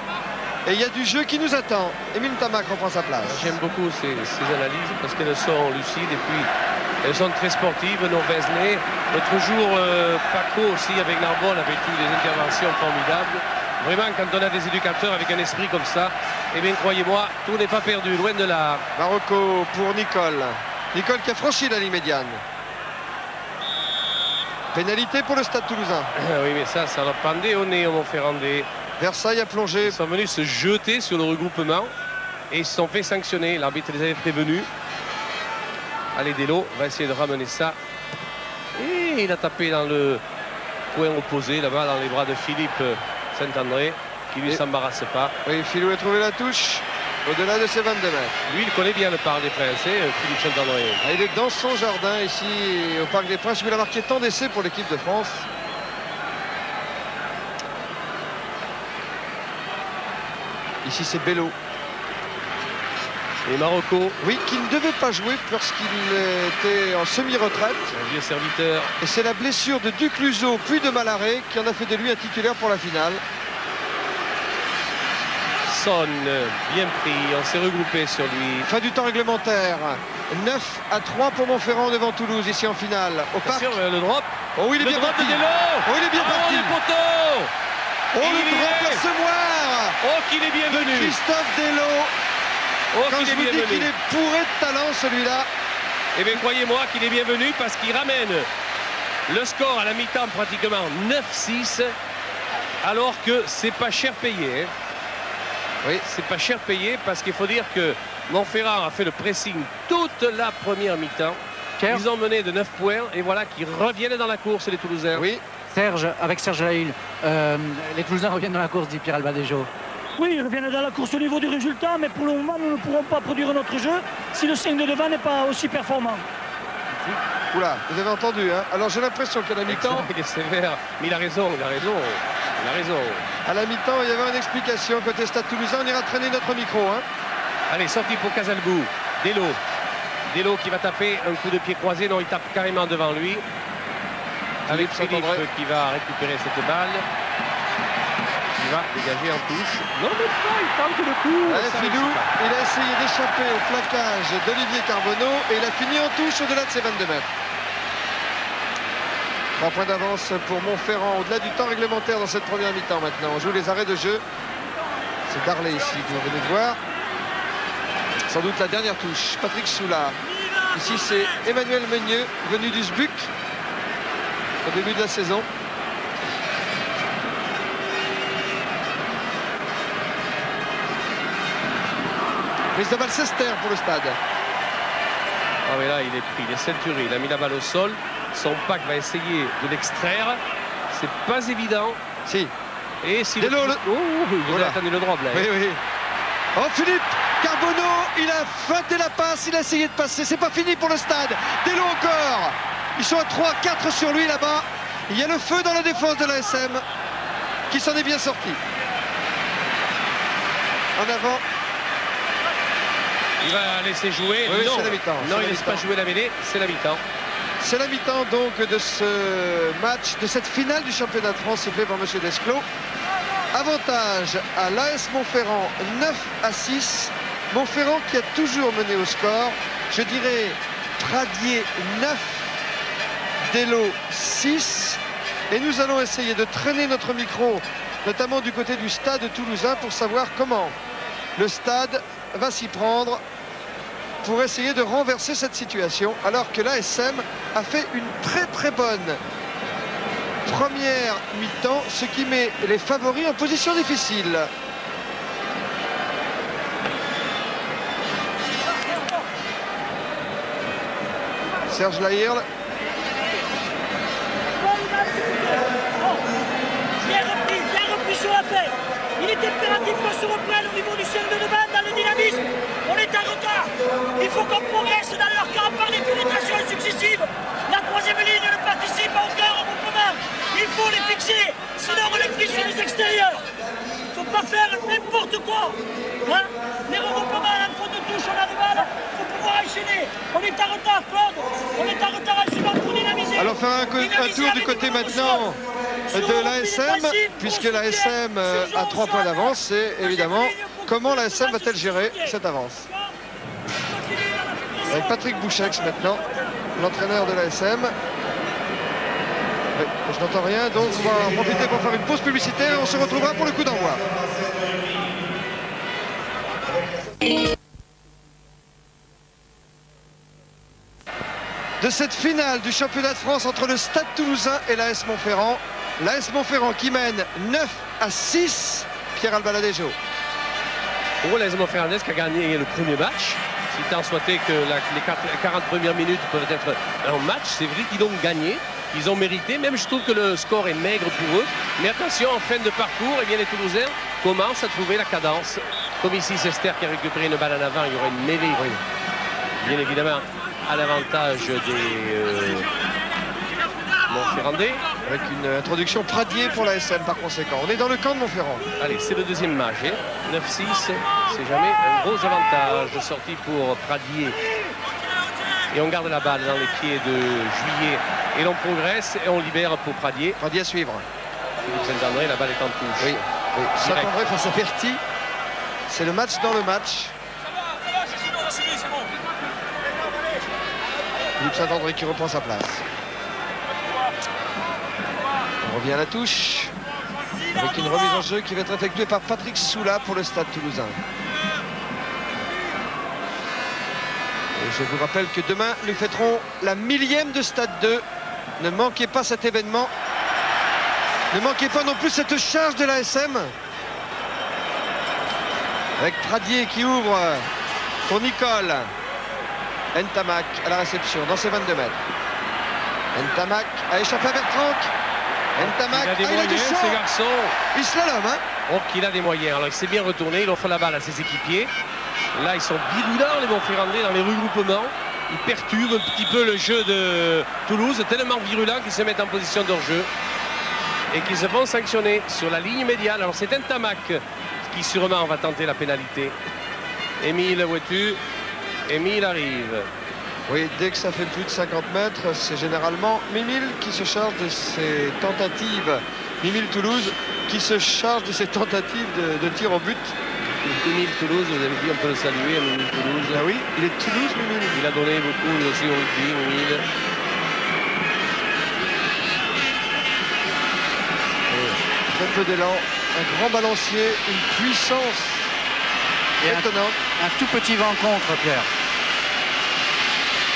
Et il y a du jeu qui nous attend. Emile Tamac reprend sa place. J'aime beaucoup ces analyses parce qu'elles sont lucides et puis elles sont très sportives. Nos Vézelay, l'autre jour, Paco aussi avec Narbonne avait eu des interventions formidables. Vraiment, quand on a des éducateurs avec un esprit comme ça, eh bien, croyez-moi, tout n'est pas perdu, loin de là. Marocco pour Nicole. Nicole qui a franchi la ligne médiane. Pénalité pour le Stade Toulousain. Oui, mais ça leur pendait au nez au Montferrandais. Versailles a plongé. Ils sont venus se jeter sur le regroupement et ils se sont fait sanctionner. L'arbitre les avait prévenus. Allez, Delo va essayer de ramener ça. Et il a tapé dans le coin opposé, là-bas, dans les bras de Philippe Saint-André, qui lui s'embarrasse pas. Oui, Philou a trouvé la touche au-delà de ses 22 mètres. Lui, il connaît bien le Parc des Princes, Philippe Saint-André. Ah, il est dans son jardin ici au Parc des Princes où il a marqué tant d'essais pour l'équipe de France. Ici, c'est Bello. Et Marocco. Oui, qui ne devait pas jouer parce qu'il était en semi-retraite. Un vieux serviteur. Et c'est la blessure de Ducluseau puis de Malaré qui en a fait de lui un titulaire pour la finale. Son, bien pris, on s'est regroupé sur lui. Fin du temps réglementaire. 9-3 pour Montferrand devant Toulouse ici en finale. Au Parc. Sûr, le drop. Oh oui, il est le bien drop parti. de Delo. Oh, il est bien parti. Les poteaux. Oh, le drop assommoir. Oh, qu'il est bienvenu. Christophe Delo. Oh, Quand je vous dis qu'il est bourré de talent, celui-là. Eh bien, croyez-moi qu'il est bienvenu parce qu'il ramène le score à la mi-temps pratiquement 9-6, alors que c'est pas cher payé. Oui, c'est pas cher payé parce qu'il faut dire que Montferrand a fait le pressing toute la première mi-temps. Ils ont mené de 9 points et voilà qu'ils reviennent dans la course, les Toulousains. Oui. Avec Serge Lahil, les Toulousains reviennent dans la course, dit Pierre Albadejo. Oui, ils reviennent dans la course au niveau du résultat, mais pour le moment, nous ne pourrons pas produire notre jeu si le 5 de devant n'est pas aussi performant. Oula, vous avez entendu, hein. Alors j'ai l'impression qu'à la mi-temps... Il est sévère, mais il a raison. À la mi-temps, il y avait une explication côté Stade Toulousain. On ira traîner notre micro, hein. Allez, sortie pour Casalbou. Delo qui va taper un coup de pied croisé. Non, il tape carrément devant lui. Avec Philippe qui va récupérer cette balle. Il va dégager en touche. Non, mais pas, il tente le coup. Philou, il a essayé d'échapper au plaquage d'Olivier Carbonneau et il a fini en touche au-delà de ses 22 mètres. 3 points d'avance pour Montferrand au-delà du temps réglementaire dans cette première mi-temps maintenant. On joue les arrêts de jeu. C'est Darley ici que vous venez de voir. Sans doute la dernière touche. Patrick Soula. Ici, c'est Emmanuel Meunieux, venu du SBUC au début de la saison. Prise de balle Sester pour le Stade. Ah mais là il est pris, il est ceinturé, il a mis la balle au sol. Son pack va essayer de l'extraire. C'est pas évident. Si. Et si Delo, vous avez attendu le drop là. Oui, oui. Oh Philippe Carbonneau, il a feinté la passe, il a essayé de passer. C'est pas fini pour le Stade. Delo encore. Ils sont à 3-4 sur lui là-bas. Il y a le feu dans la défense de l'ASM qui s'en est bien sorti. En avant. Il va laisser jouer. Oui, non, c'est la mi-temps. Non, il ne laisse pas jouer la mêlée, c'est la mi-temps. C'est la mi-temps donc de ce match, de cette finale du championnat de France sifflé par M. Desclos. Avantage à l'AS Montferrand 9-6. Montferrand qui a toujours mené au score. Je dirais Pradier 9, Delo 6. Et nous allons essayer de traîner notre micro, notamment du côté du Stade toulousain, pour savoir comment le Stade va s'y prendre pour essayer de renverser cette situation, alors que l'ASM a fait une très bonne première mi-temps, ce qui met les favoris en position difficile. Serge Lahil. fait. Il est impératif qu'on se reprenne au niveau du cercle de bande, dans le dynamisme. On est en retard. Il faut qu'on progresse dans leur camp par des pénétrations successives. La troisième ligne ne participe à aucun regroupement. Il faut les fixer, sinon on les prise sur les extérieurs. Il ne faut pas faire n'importe quoi. Hein? Les regroupements en fond de touche, on a du mal. Il faut pouvoir enchaîner. On est en retard, Claude. On est en retard en suivant pour dynamiser. Alors faire un tour du côté maintenant de l'ASM, puisque l'ASM a 3 points d'avance, c'est évidemment comment l'ASM va-t-elle gérer cette avance. Avec Patrick Bouchex maintenant, l'entraîneur de l'ASM. Je n'entends rien, donc on va en profiter pour faire une pause publicitaire et on se retrouvera pour le coup d'envoi. De cette finale du championnat de France entre le Stade Toulousain et l'AS Montferrand. L'AS Montferrand qui mène 9-6. Pierre Albaladejo. Pour l'AS Montferrand qui a gagné le premier match. Si tant souhaité que les 40 premières minutes peuvent être un match, c'est vrai qu'ils ont gagné. Ils ont mérité, même je trouve que le score est maigre pour eux. Mais attention, en fin de parcours, eh bien, les Toulousains commencent à trouver la cadence. Comme ici, c'est Esther qui a récupéré une balle en avant, il y aura une mêlée. Bien évidemment, à l'avantage des Montferrandais. Avec une introduction Pradier pour l'ASM par conséquent. On est dans le camp de Montferrand. Allez, c'est le deuxième match. 9-6, c'est jamais un gros avantage de sortie pour Pradier. Et on garde la balle dans les pieds de Juillet. Et l'on progresse et on libère pour Pradier. Pradier à suivre. Philippe Saint-André, la balle est en touche. Oui. Saint-André face à Berti. C'est le match dans le match. Philippe Saint-André qui reprend sa place. On revient à la touche. Avec une remise en jeu qui va être effectuée par Patrick Soula pour le Stade Toulousain. Et je vous rappelle que demain, nous fêterons la 1000e de Stade 2. Ne manquez pas cet événement. Ne manquez pas non plus cette charge de l'ASM. Avec Pradier qui ouvre pour Nicole. Ntamak à la réception dans ses 22 mètres. Ntamak a échappé à Bertrand. Ntamak, il a des moyens, ces garçons. Il slalom, hein. Oh, qu'il a des moyens. Alors, il s'est bien retourné. Il offre la balle à ses équipiers. Là, ils sont virulents, les Montferrandais, dans les regroupements. Ils perturbent un petit peu le jeu de Toulouse, tellement virulents qu'ils se mettent en position d'hors-jeu et qu'ils se font sanctionner sur la ligne médiane. Alors, c'est Ntamak qui, sûrement, va tenter la pénalité. Émile, vois-tu? Émile arrive. Oui, dès que ça fait plus de 50 mètres, c'est généralement Mimile qui se charge de ses tentatives. Mimile Toulouse qui se charge de ses tentatives de tir au but. Mimile Toulouse, vous avez dit, on peut le saluer, Mimile Toulouse. Ah oui, il est Toulouse, Mimile. Il a donné beaucoup aussi au rugby, Mimile. Très peu d'élan, un grand balancier, une puissance étonnante. Un tout petit vent contre, Pierre.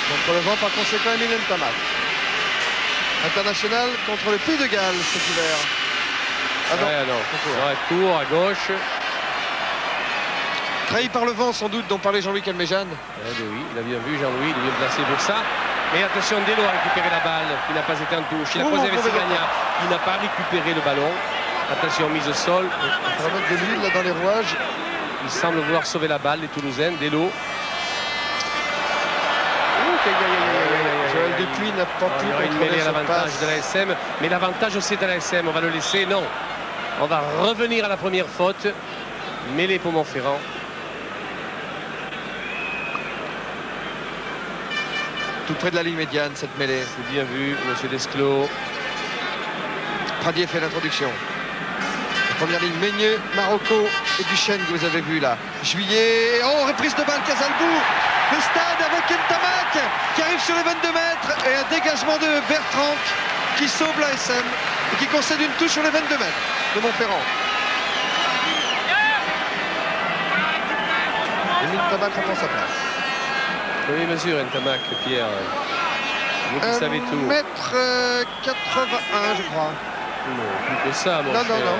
Contre le vent, par conséquent, Émile Ntamak. International contre le Pays de Galles cet hiver. Ah non, ouais, non. concours. Ouais, court à gauche. Trahi par le vent, sans doute, dont parlait Jean-Louis Calmejane. Oui, il a bien vu Jean-Louis, il est bien placé pour ça. Mais attention, Delo a récupéré la balle, qui n'a pas été en touche. Il a croisé avec Sigagna, qui n'a pas récupéré le ballon. Attention, mise au sol. On va mettre de l'huile là dans les rouages. Il semble vouloir sauver la balle, les Toulousains. Delo. Joël Dupuis n'a pas pu contrôler une mêlée à l'avantage de l'ASM. Mais l'avantage aussi est à l'ASM. On va le laisser. Non. On va revenir à la première faute. Mêlée pour Montferrand. Tout près de la ligne médiane, cette mêlée. C'est bien vu, monsieur Desclos. Pradier fait l'introduction. La première ligne, Meigneux, Marocco et Duchesne que vous avez vu là. Juillet, oh, reprise de balle, Casalbou. Le Stade avec Ntamak qui arrive sur les 22 mètres et un dégagement de Bertrand qui sauve l'ASM et qui concède une touche sur les 22 mètres de Montferrand. Et Ntamak reprend sa place. Oui, mesure Ntamak, Pierre. Vous qui savez tout. 1m81, je crois. Non, plus que ça, mon non, cher. Non, non.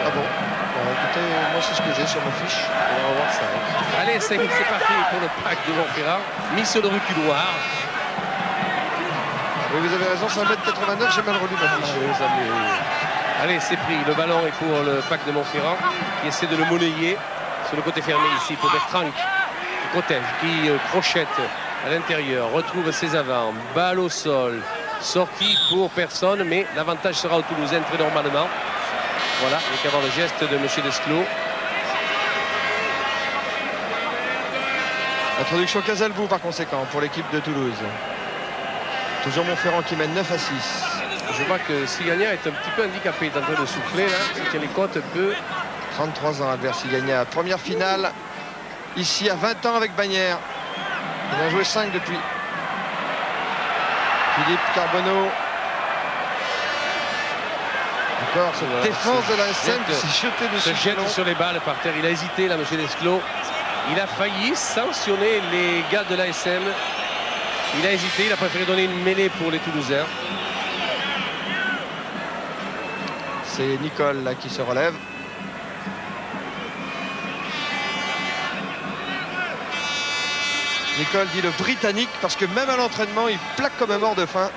Ah bon. Écoutez, moi c'est ce que j'ai sur ma fiche. On va voir ça. Allez, c'est parti pour le pack de Montferrand. Mis sur le reculoir. Oui, vous avez raison, c'est 1m89, j'ai mal relu ma fiche. Allez, c'est pris. Le ballon est pour le pack de Montferrand qui essaie de le monnayer sur le côté fermé ici pour Bertrand qui protège, qui crochette à l'intérieur, retrouve ses avants, balle au sol, sortie pour personne, mais l'avantage sera au Toulousain très normalement. Voilà, il n'y a qu'à voir le geste de M. Desclos. Introduction Casalbou par conséquent pour l'équipe de Toulouse. Toujours Montferrand qui mène 9 à 6. Je vois que Sigagna est un petit peu handicapé, il est en train de souffler là, il tient les côtes un peu. 33 ans Albert Sigagna, première finale ici à 20 ans avec Bagnères. Il a joué 5 depuis. Philippe Carbonneau. Encore cette Voilà, défense de la SM qui jette- s'est jetée dessus. Se jette sur les balles par terre. Il a hésité là, M. Desclos. Il a failli sanctionner les gars de l'ASM. Il a hésité, il a préféré donner une mêlée pour les Toulousains. C'est Nicole là qui se relève. Nicole dit le Britannique parce que même à l'entraînement il plaque comme un mort de faim.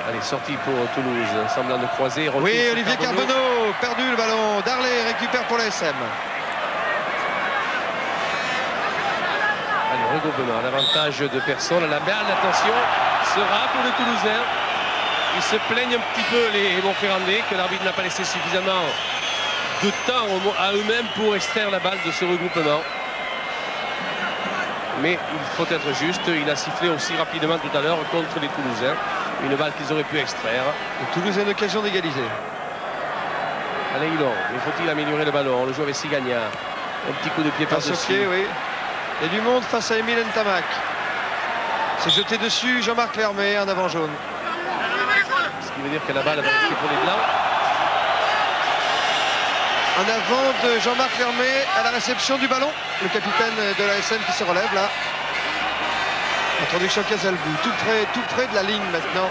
Allez, sortie pour Toulouse, semblant de croiser. Retour Oui, sur Olivier Carbonneau, perdu le ballon. Darley récupère pour la SM. Allez, regroupement, l'avantage de personne. La balle, attention, sera pour les Toulousains. Ils se plaignent un petit peu, les Montferrandais, que l'arbitre n'a pas laissé suffisamment de temps à eux-mêmes pour extraire la balle de ce regroupement. Mais il faut être juste, il a sifflé aussi rapidement tout à l'heure contre les Toulousains. Une balle qu'ils auraient pu extraire. Le Toulouse a une occasion d'égaliser. Alain Hilon, mais faut-il améliorer le ballon? Le joueur est Sigagna. Un petit coup de pied Passe au par-dessus. pied, oui. Il y a du monde face à Émile Ntamak. C'est jeté dessus Jean-Marc Lermé, un avant jaune. Ce qui veut dire que la balle va rester pour les Blancs. En avant de Jean-Marc Lermé à la réception du ballon. Le capitaine de la SM qui se relève là. Introduction Casalbou, tout près de la ligne maintenant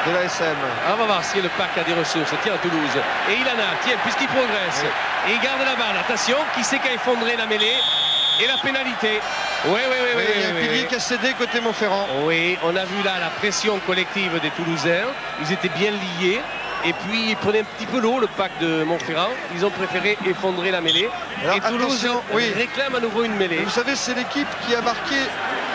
de la SM. On va voir si le pack a des ressources. Tiens, à Toulouse. Et il en a, tiens, puisqu'il progresse. Oui. Et il garde la balle. Attention, qui c'est qui a effondré la mêlée? Et la pénalité. Oui, Oui, il y a un pilier qui a cédé côté Montferrand. Oui, on a vu là la pression collective des Toulousains. Ils étaient bien liés. Et puis ils prenaient un petit peu l'eau, le pack de Montferrand. Ils ont préféré effondrer la mêlée. Alors, et Toulouse attention, oui. réclame à nouveau une mêlée. Vous savez, c'est l'équipe qui a marqué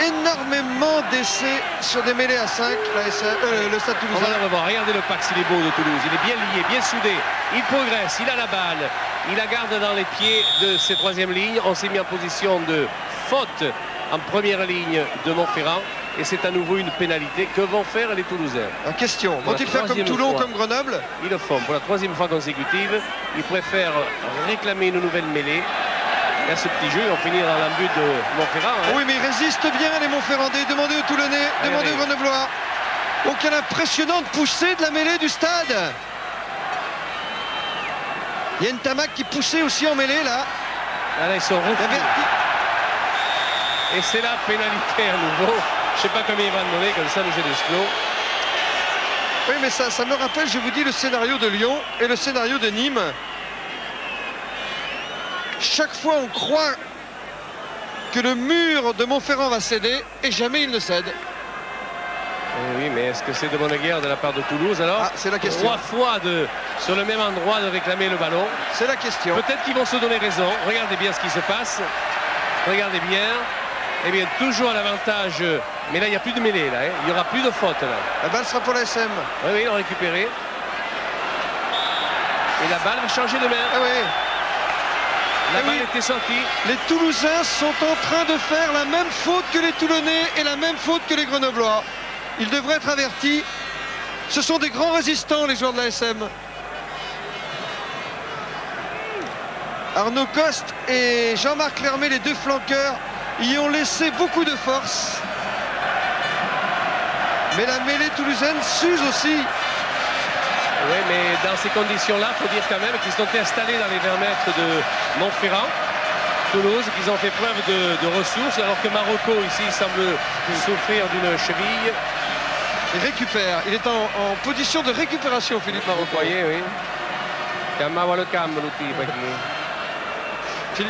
énormément d'essais sur des mêlées à 5, le Stade On va Toulousain. le revoir. Regardez le pack, s'il est beau de Toulouse. Il est bien lié, bien soudé. Il progresse, il a la balle. Il la garde dans les pieds de ses troisième lignes. On s'est mis en position de faute en première ligne de Montferrand. Et c'est à nouveau une pénalité. Que vont faire les Toulousains? En question, Pour la vont-ils faire comme troisième Toulon, fois. comme Grenoble? Ils le font pour la troisième fois consécutive. Ils préfèrent réclamer une nouvelle mêlée. Et à ce petit jeu, on finit dans l'embut de Montferrand. Hein. Oui, mais ils résistent bien les Montferrandais. Demandez aux Toulonnais, demandez aux Grenoblois. Donc il y a l'impressionnante poussée de la mêlée du stade. Il y a une Ntamak qui poussait aussi en mêlée là. Là, ils sont Il y refus. avait- Et c'est la pénalité à nouveau. Je ne sais pas combien il va en donner comme ça, M. Desclos. Oui, mais ça me rappelle, je vous dis, le scénario de Lyon et le scénario de Nîmes. Chaque fois, on croit que le mur de Montferrand va céder et jamais il ne cède. Oui, mais est-ce que c'est de bonne guerre de la part de Toulouse alors? Ah, c'est la question. 3 fois sur le même endroit de réclamer le ballon. C'est la question. Peut-être qu'ils vont se donner raison. Regardez bien ce qui se passe. Regardez bien. Eh bien, toujours à l'avantage. Mais là, il n'y a plus de mêlée. Là, hein. Il n'y aura plus de faute. Là. La balle sera pour la SM. Oui, ils l'ont récupéré. Et la balle va changer de main. Ah oui. La Eh balle oui. était sortie. Les Toulousains sont en train de faire la même faute que les Toulonnais et la même faute que les Grenoblois. Ils devraient être avertis. Ce sont des grands résistants, les joueurs de la SM. Arnaud Coste et Jean-Marc Lermé, les deux flanqueurs, y ont laissé beaucoup de force. Mais la mêlée toulousaine s'use aussi. Oui, mais dans ces conditions-là, il faut dire quand même qu'ils sont installés dans les 20 mètres de Montferrand. Toulouse, qu'ils ont fait preuve de ressources, alors que Marocco, ici, semble souffrir d'une cheville. Il récupère. Il est en position de récupération, Philippe Vous Marocco. voyez, oui. Chiamava le cambio, l'outil.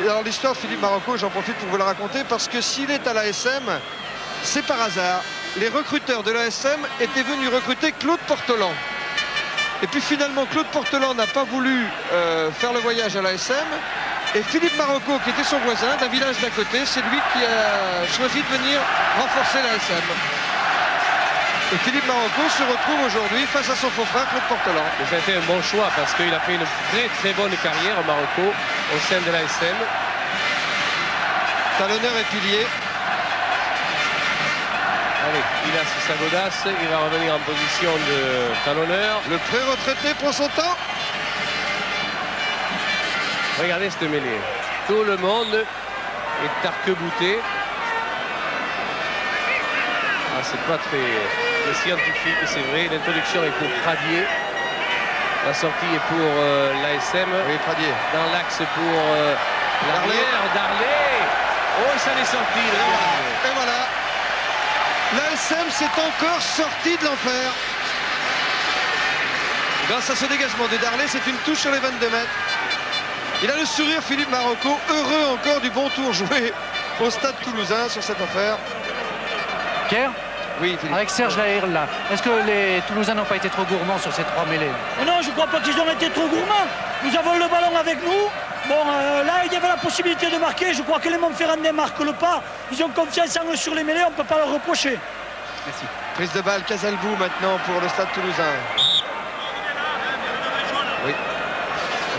Alors l'histoire de Philippe Marocco, j'en profite pour vous la raconter, parce que s'il est à la SM, c'est par hasard. les recruteurs de l'ASM étaient venus recruter Claude Portelan. Et puis finalement, Claude Portelan n'a pas voulu faire le voyage à l'ASM. Et Philippe Marocco, qui était son voisin d'un village d'à côté, c'est lui qui a choisi de venir renforcer l'ASM. Et Philippe Marocco se retrouve aujourd'hui face à son faux frère Claude Portelan. Ça a été un bon choix parce qu'il a fait une très bonne carrière au Marocco au sein de l'ASM. Talonneur et pilier. Allez, il a sa godasse, il va revenir en position de talonneur. Le pré-retraité prend son temps. Regardez cette mêlée. Tout le monde est arc-bouté. Ah, c'est pas très scientifique, c'est vrai. L'introduction est pour Pradier. La sortie est pour l'ASM. Oui, Pradier. Dans l'axe pour l'arrière, Darley. Oh, il s'en est sorti. Et voilà. L'ASM s'est encore sorti de l'enfer. Grâce à ce dégagement de Darley, c'est une touche sur les 22 mètres. Il a le sourire, Philippe Marocco, heureux encore du bon tour joué au Stade Toulousain sur cette affaire. Pierre, Oui, Philippe. avec Serge Lahire là, est-ce que les Toulousains n'ont pas été trop gourmands sur ces 3 mêlées? Non, je ne crois pas qu'ils ont été trop gourmands. Nous avons le ballon avec nous. Bon, là, il y avait la possibilité de marquer. Je crois que les Montferrandais marquent le pas. Ils ont confiance en eux sur les mêlées. On ne peut pas leur reprocher. Merci. Prise de balle, Casalbou maintenant pour le Stade Toulousain. Oui.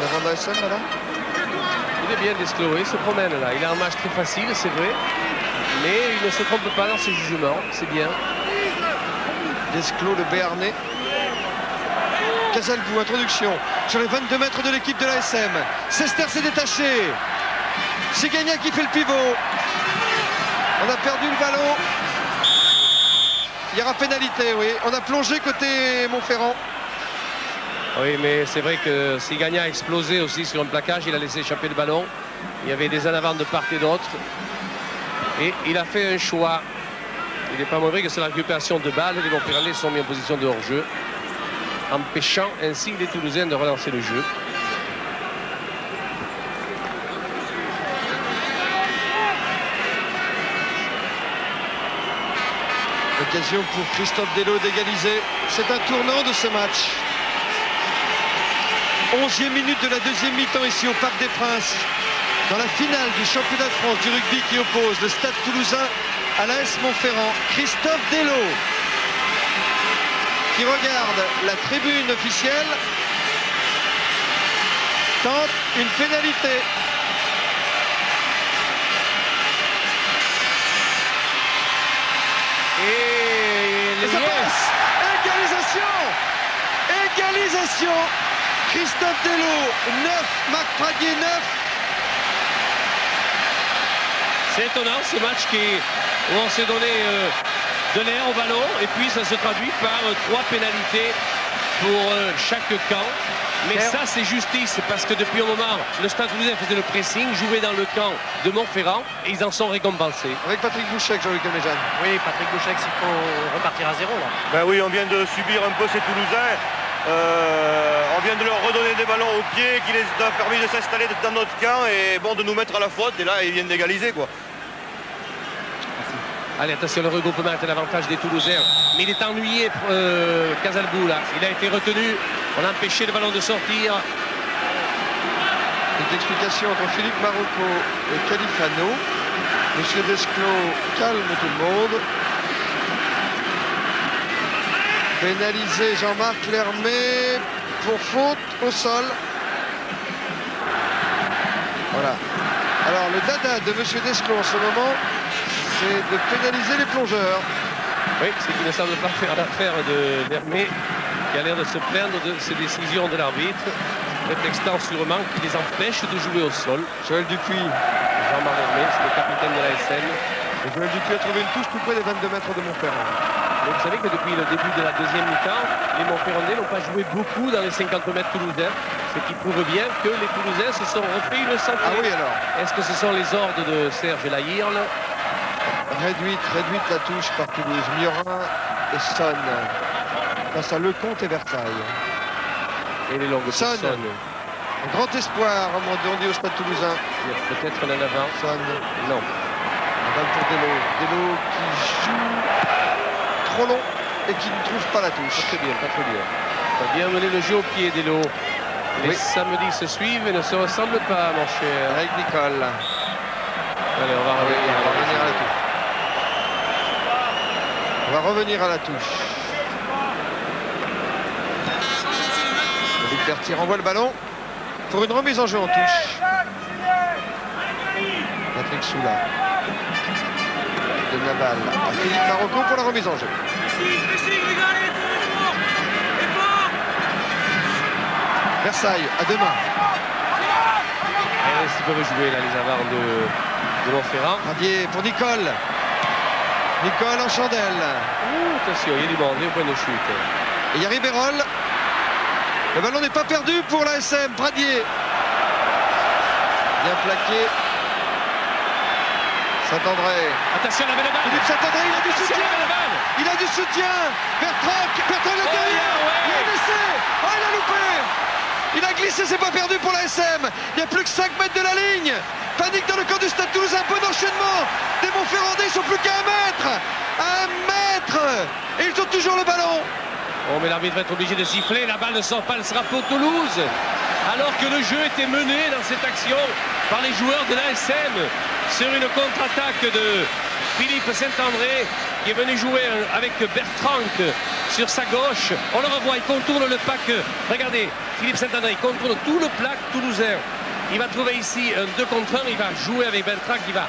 En avant de l'ASM, madame. Il est bien Desclos, il se promène là. Il a un match très facile, c'est vrai. Mais il ne se trompe pas dans ses jugements, c'est bien. Desclos, le Béarnais. Casalbou, introduction sur les 22 mètres de l'équipe de l'ASM. Sester s'est détaché. C'est Gagnac qui fait le pivot. On a perdu le ballon. Il y aura pénalité, oui. On a plongé côté Montferrand. Oui, mais c'est vrai que Sigagna a explosé aussi sur un plaquage. Il a laissé échapper le ballon. Il y avait des en avant de part et d'autre. Et il a fait un choix. Il n'est pas mauvais que c'est la récupération de balles. Les Montferrandais sont mis en position de hors-jeu, empêchant ainsi les Toulousains de relancer le jeu. Occasion pour Christophe Delot d'égaliser. C'est un tournant de ce match. 11e minute de la deuxième mi-temps ici au Parc des Princes. Dans la finale du championnat de France du rugby qui oppose le Stade Toulousain à l'AS Montferrand. Christophe Delot qui regarde la tribune officielle tente une pénalité. Et ça passe. Égalisation. Christophe Delot, 9. Marc Pradier, 9. c'est étonnant ce match où on s'est donné de l'air au ballon et puis ça se traduit par 3 pénalités pour chaque camp. Mais ça c'est justice parce que depuis un moment le Stade Toulousain faisait le pressing, jouait dans le camp de Montferrand et ils en sont récompensés. Avec Patrick Bouchek, Jean-Luc Alméjane. Oui, Patrick Bouchek, s'il faut repartir à 0 là. Ben oui, on vient de subir un peu ces Toulousains. On vient de leur redonner des ballons au pied qui les a permis de s'installer dans notre camp et bon de nous mettre à la faute et là ils viennent d'égaliser quoi. Allez, attention, le regroupement est à l'avantage des Toulousains. Mais il est ennuyé, Casalbou, là. Il a été retenu. On a empêché le ballon de sortir. Une explication entre Philippe Marocco et Califano. Monsieur Desclos calme tout le monde. Pénalisé Jean-Marc Lermé pour faute au sol. Voilà. Alors le dada de monsieur Desclos en ce moment, c'est de pénaliser les plongeurs. Oui, c'est qu'il ne semble pas faire l'affaire de Lermé, qui a l'air de se plaindre de ces décisions de l'arbitre, prétextant sûrement qu'il les empêche de jouer au sol. Joël Dupuis. Jean-Marc Lermé, c'est le capitaine de l'ASM. Et Joël Dupuis a trouvé une touche tout près des 22 mètres de Montferrand. Et vous savez que depuis le début de la deuxième mi-temps, les Montferrandais n'ont pas joué beaucoup dans les 50 mètres toulousains, ce qui prouve bien que les Toulousains se sont refait une santé. Ah oui alors. Est-ce que ce sont les ordres de Serge Lahire? Réduite la touche par Toulouse. Miorin et Son. Face à Lecomte et Versailles. Et les longues Son. personnes. Un grand espoir, on dit au Stade Toulousain. Il y a peut-être un en avant. Son. Non. La balle pour Delot. Delot qui joue. trop long et qui ne trouve pas la touche. Pas très bien, pas très bien. T'as bien mené le jeu au pied d'Elo. Les Oui. samedis se suivent et ne se ressemblent pas, mon cher. Avec Nicole. Allez, on va Oui, revenir. on va revenir à la touche. On va revenir à la touche. Luc Berthier renvoie le ballon pour une remise en jeu en touche. Patrick Soula. Donne la balle à Philippe Marocco pour la remise en jeu. Versailles à deux mains. Ils peuvent jouer là, les avants de Montferrand. Radier pour Nicole. Nicole en chandelle. Attention, il y a du monde, il y a un point de chute. Et il y a Ribérol. Le ballon n'est pas perdu pour la SM. Pradier. Bien plaqué. Saint-André. Attention, la belle balle. Philippe Saint-André, il a du Attention, soutien. la belle balle. Il a du soutien. Bertrand l'intérieur. ouais. Il a laissé. Oh, il a loupé. Il a glissé, c'est pas perdu pour la SM. Il n'y a plus que 5 mètres de la ligne. Panique dans le camp du Stade Toulousain. Un peu d'enchaînement. Des Montferrandais, ils sont plus qu'à 1 mètre. 1 mètre. Et ils ont toujours le ballon. Oh, mais l'arbitre va être obligé de siffler. La balle ne sort pas, elle sera pour Toulouse. Alors que le jeu était mené dans cette action par les joueurs de l'ASM sur une contre-attaque de Philippe Saint-André qui est venu jouer avec Bertrand sur sa gauche. On le revoit, il contourne le pack. Regardez, Philippe Saint-André, il contourne tout le plaque toulousain. Il va trouver ici un 2 contre 1, il va jouer avec Bertrand qui va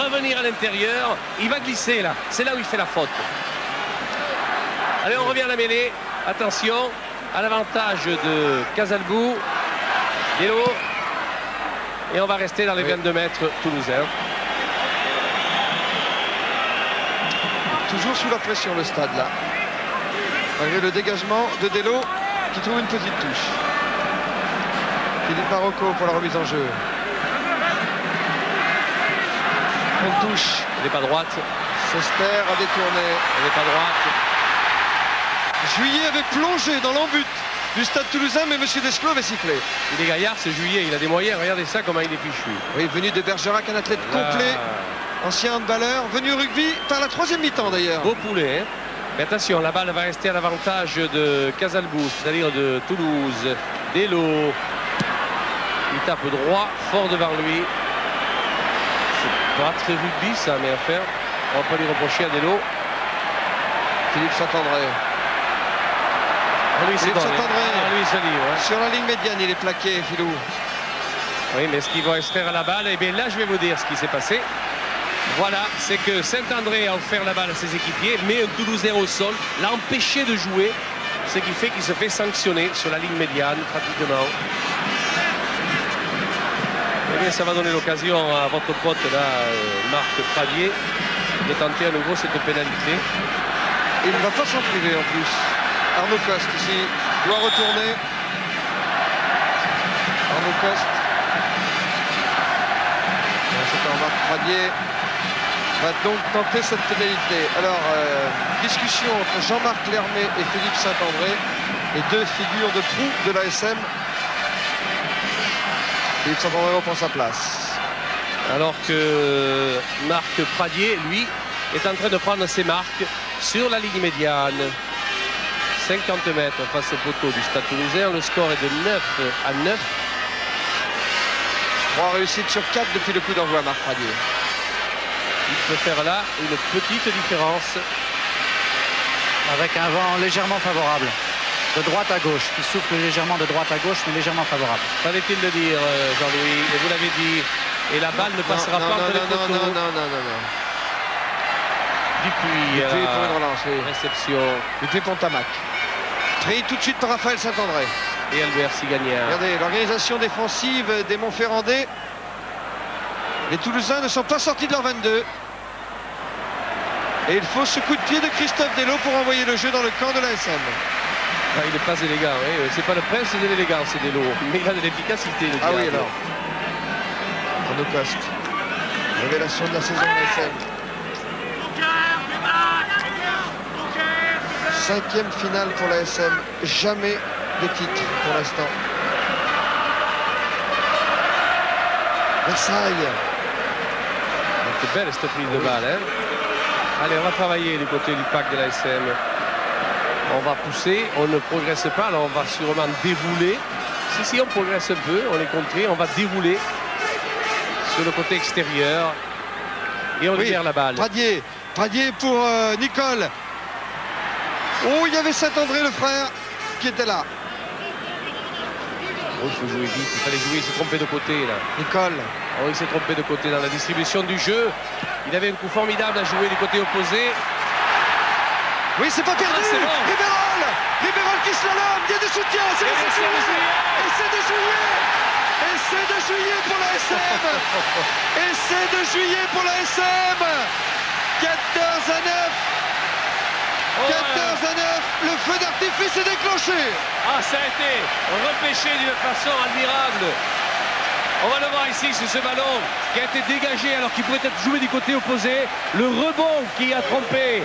revenir à l'intérieur. Il va glisser là, c'est là où il fait la faute. Allez, on revient à la mêlée. Attention à l'avantage de Casalbou, Delo. Et on va rester dans les 22 mètres toulousains. Toujours sous la pression le stade là. Malgré le dégagement de Delo qui trouve une petite touche. Philippe Marocco pour la remise en jeu. On touche. Elle n'est pas droite. Sester a détourné. Elle n'est pas droite. Juillet avait plongé dans l'embut du Stade Toulousain, mais M. Desclos avait sifflé. Il est gaillard, ce Juillet. Il a des moyens. Regardez ça, comment il est fichu. Oui, venu de Bergerac, un athlète complet. Ancien handballeur, venu au rugby par la 3e mi-temps d'ailleurs. Beau poulet, hein. Mais attention, la balle va rester à l'avantage de Casalbou, c'est-à-dire de Toulouse. Delo. Il tape droit, fort devant lui. C'est pas très rugby ça, mais à faire. On va pas lui reprocher à Delo. Philippe Saint-André. Lui, c'est Philippe bon, Saint-André. hein. Lui, c'est libre, hein. Sur la ligne médiane, il est plaqué, Philou. Oui, mais est-ce qu'il va extraire à la balle? Eh bien là, je vais vous dire ce qui s'est passé. Voilà, c'est que Saint-André a offert la balle à ses équipiers, mais un Toulousain au sol l'a empêché de jouer, ce qui fait qu'il se fait sanctionner sur la ligne médiane, pratiquement. Eh bien, ça va donner l'occasion à votre pote, là, Marc Pradier, de tenter à nouveau cette pénalité. Et il ne va pas s'en priver en plus. Arnaud Coste ici doit retourner. Arnaud Coste. Marc Pradier va donc tenter cette pénalité. Alors, discussion entre Jean-Marc Lermet et Philippe Saint-André, les deux figures de proue de l'ASM. Philippe Saint-André reprend sa place. Alors que Marc Pradier, lui, est en train de prendre ses marques sur la ligne médiane. 50 mètres face au poteau du Stade Toulousain. Le score est de 9-9. 3 réussites sur 4 depuis le coup d'envoi à Marc Pradier. Il peut faire là une petite différence. Avec un vent légèrement favorable. De droite à gauche, qui souffle légèrement de droite à gauche, mais légèrement favorable. Fallait-il le dire, Jean-Louis? Et vous l'avez dit. Et la balle ne passera pas entre les poteaux. Non. Dupuis Dupuis pour une relance, oui. réception. Dupuis Pontamac. Tri tout de suite par Raphaël Saint-André. Et Albert Sigagnard. Regardez, l'organisation défensive des Montferrandais. Les Toulousains ne sont pas sortis de leur 22. Et il faut ce coup de pied de Christophe Delo pour envoyer le jeu dans le camp de l'ASM. Ah, il n'est pas élégant. Oui. C'est pas le prince de l'élégance, c'est Delo. Mais il a de l'efficacité. Ah oui, alors. Arnaud Coste. Révélation de la saison de l'ASM. 5e finale pour l'ASM. Jamais de titre pour l'instant. Versailles. C'est belle cette prise de balle. Hein. Allez, on va travailler du côté du pack de l'ASM. On va pousser, on ne progresse pas, alors on va sûrement dérouler. Si, on progresse un peu, on est contré, on va dérouler sur le côté extérieur. Et on libère la balle. Pradier pour Nicole. Oh, il y avait Saint-André, le frère, qui était là. Oh, il faut jouer vite, il fallait jouer, il s'est trompé de côté là. Nicole. Oh, il s'est trompé de côté dans la distribution du jeu. Il avait un coup formidable à jouer du côté opposé. Oui, c'est pas perdu. C'est bon. Ribérol qui slalom, il y a du soutien. C'est de juillet. Et c'est de juillet. Et c'est de juillet pour la SM. Et c'est de juillet pour la SM. 14 à 9. 14 à 9. Le feu d'artifice est déclenché. Ah, ça a été repêché d'une façon admirable. On va le voir ici sur ce ballon qui a été dégagé alors qu'il pourrait être joué du côté opposé. Le rebond qui a trompé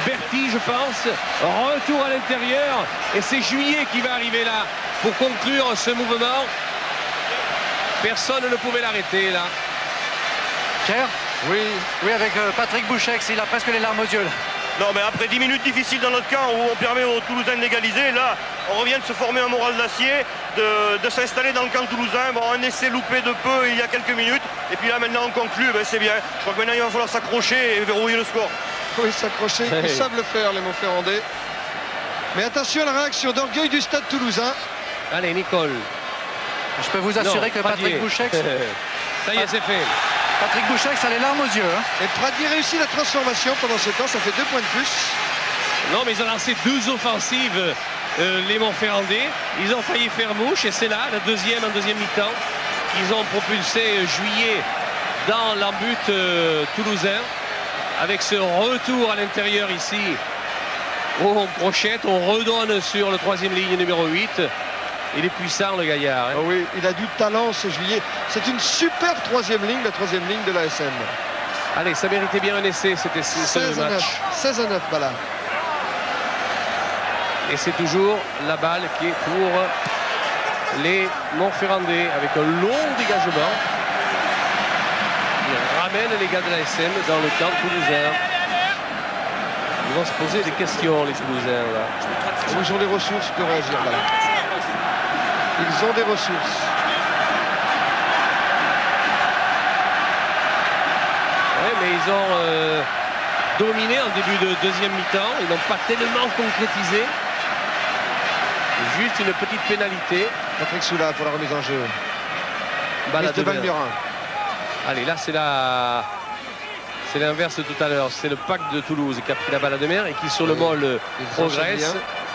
Berti, je pense. Retour à l'intérieur. Et c'est Juillet qui va arriver là pour conclure ce mouvement. Personne ne pouvait l'arrêter là. Pierre? Oui. Oui, avec Patrick Bouchex, il a presque les larmes aux yeux là. Non, mais après 10 minutes difficiles dans notre camp où on permet aux Toulousains d'égaliser, là, on revient de se former un moral d'acier, de s'installer dans le camp toulousain. Bon, un essai loupé de peu il y a quelques minutes. Et puis là, maintenant, on conclut. Ben, c'est bien. Je crois que maintenant, il va falloir s'accrocher et verrouiller le score. Oui, s'accrocher. Ils savent le faire, les Montferrandais. Mais attention à la réaction d'orgueil du stade toulousain. Allez, Nicole. Je peux vous assurer que Patrick Bouchex, ça y est, c'est fait. Patrick Bouchex a les larmes aux yeux. Hein. Et Pradier réussit la transformation pendant ce temps. Ça fait 2 points de plus. Non, mais ils ont lancé 2 offensives, les Montferrandais. Ils ont failli faire mouche et c'est là, la deuxième en deuxième mi-temps, qu'ils ont propulsé Juillet dans l'embut toulousain. Avec ce retour à l'intérieur ici, on crochette, on redonne sur le 3e ligne numéro 8. Il est puissant, le gaillard. Hein. Oh oui, il a du talent, ce Juillet. C'est une superbe 3e ligne, la 3e ligne de l'ASM. Allez, ça méritait bien un essai, c'était ce 16 à 9. match. 16 à 9, voilà. Et c'est toujours la balle qui est pour les Montferrandais avec un long dégagement. Ils ramènent les gars de l'ASM dans le camp toulousain. Ils vont se poser des questions, les Toulousains. Là. Ils ont les ressources pour réagir là. Ils ont des ressources. Oui, mais ils ont dominé en début de deuxième mi-temps. Ils n'ont pas tellement concrétisé. Juste une petite pénalité. Patrick Soula pour la remise en jeu. Balle à de Demer. Valmurin. Allez, là, c'est l'inverse de tout à l'heure. C'est le pack de Toulouse qui a pris la balle à Demer et qui, sur le môle, progresse.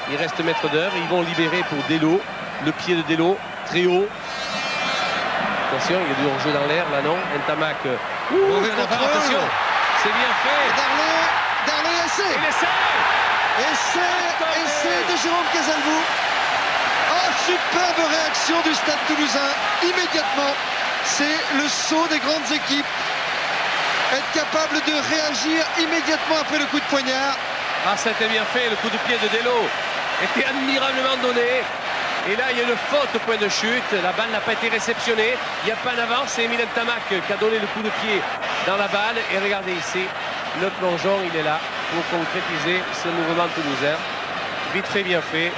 Il reste maître d'œuvre. Ils vont libérer pour Delo. Le pied de Delo, très haut. Attention, il y a du hors-jeu dans l'air, là non. Ntamak. Attention, c'est bien fait. Darley, essai. Essai de Jérôme Casalbou. Oh, superbe réaction du stade toulousain. Immédiatement, c'est le saut des grandes équipes. Être capable de réagir immédiatement après le coup de poignard. Ah, ça a été bien fait. Le coup de pied de Delo était admirablement donné. Et là, il y a une faute au point de chute. La balle n'a pas été réceptionnée. Il n'y a pas d'avance. C'est Emile Ntamak qui a donné le coup de pied dans la balle. Et regardez ici, le plongeon, il est là pour concrétiser ce mouvement toulousain. Vite fait, bien fait.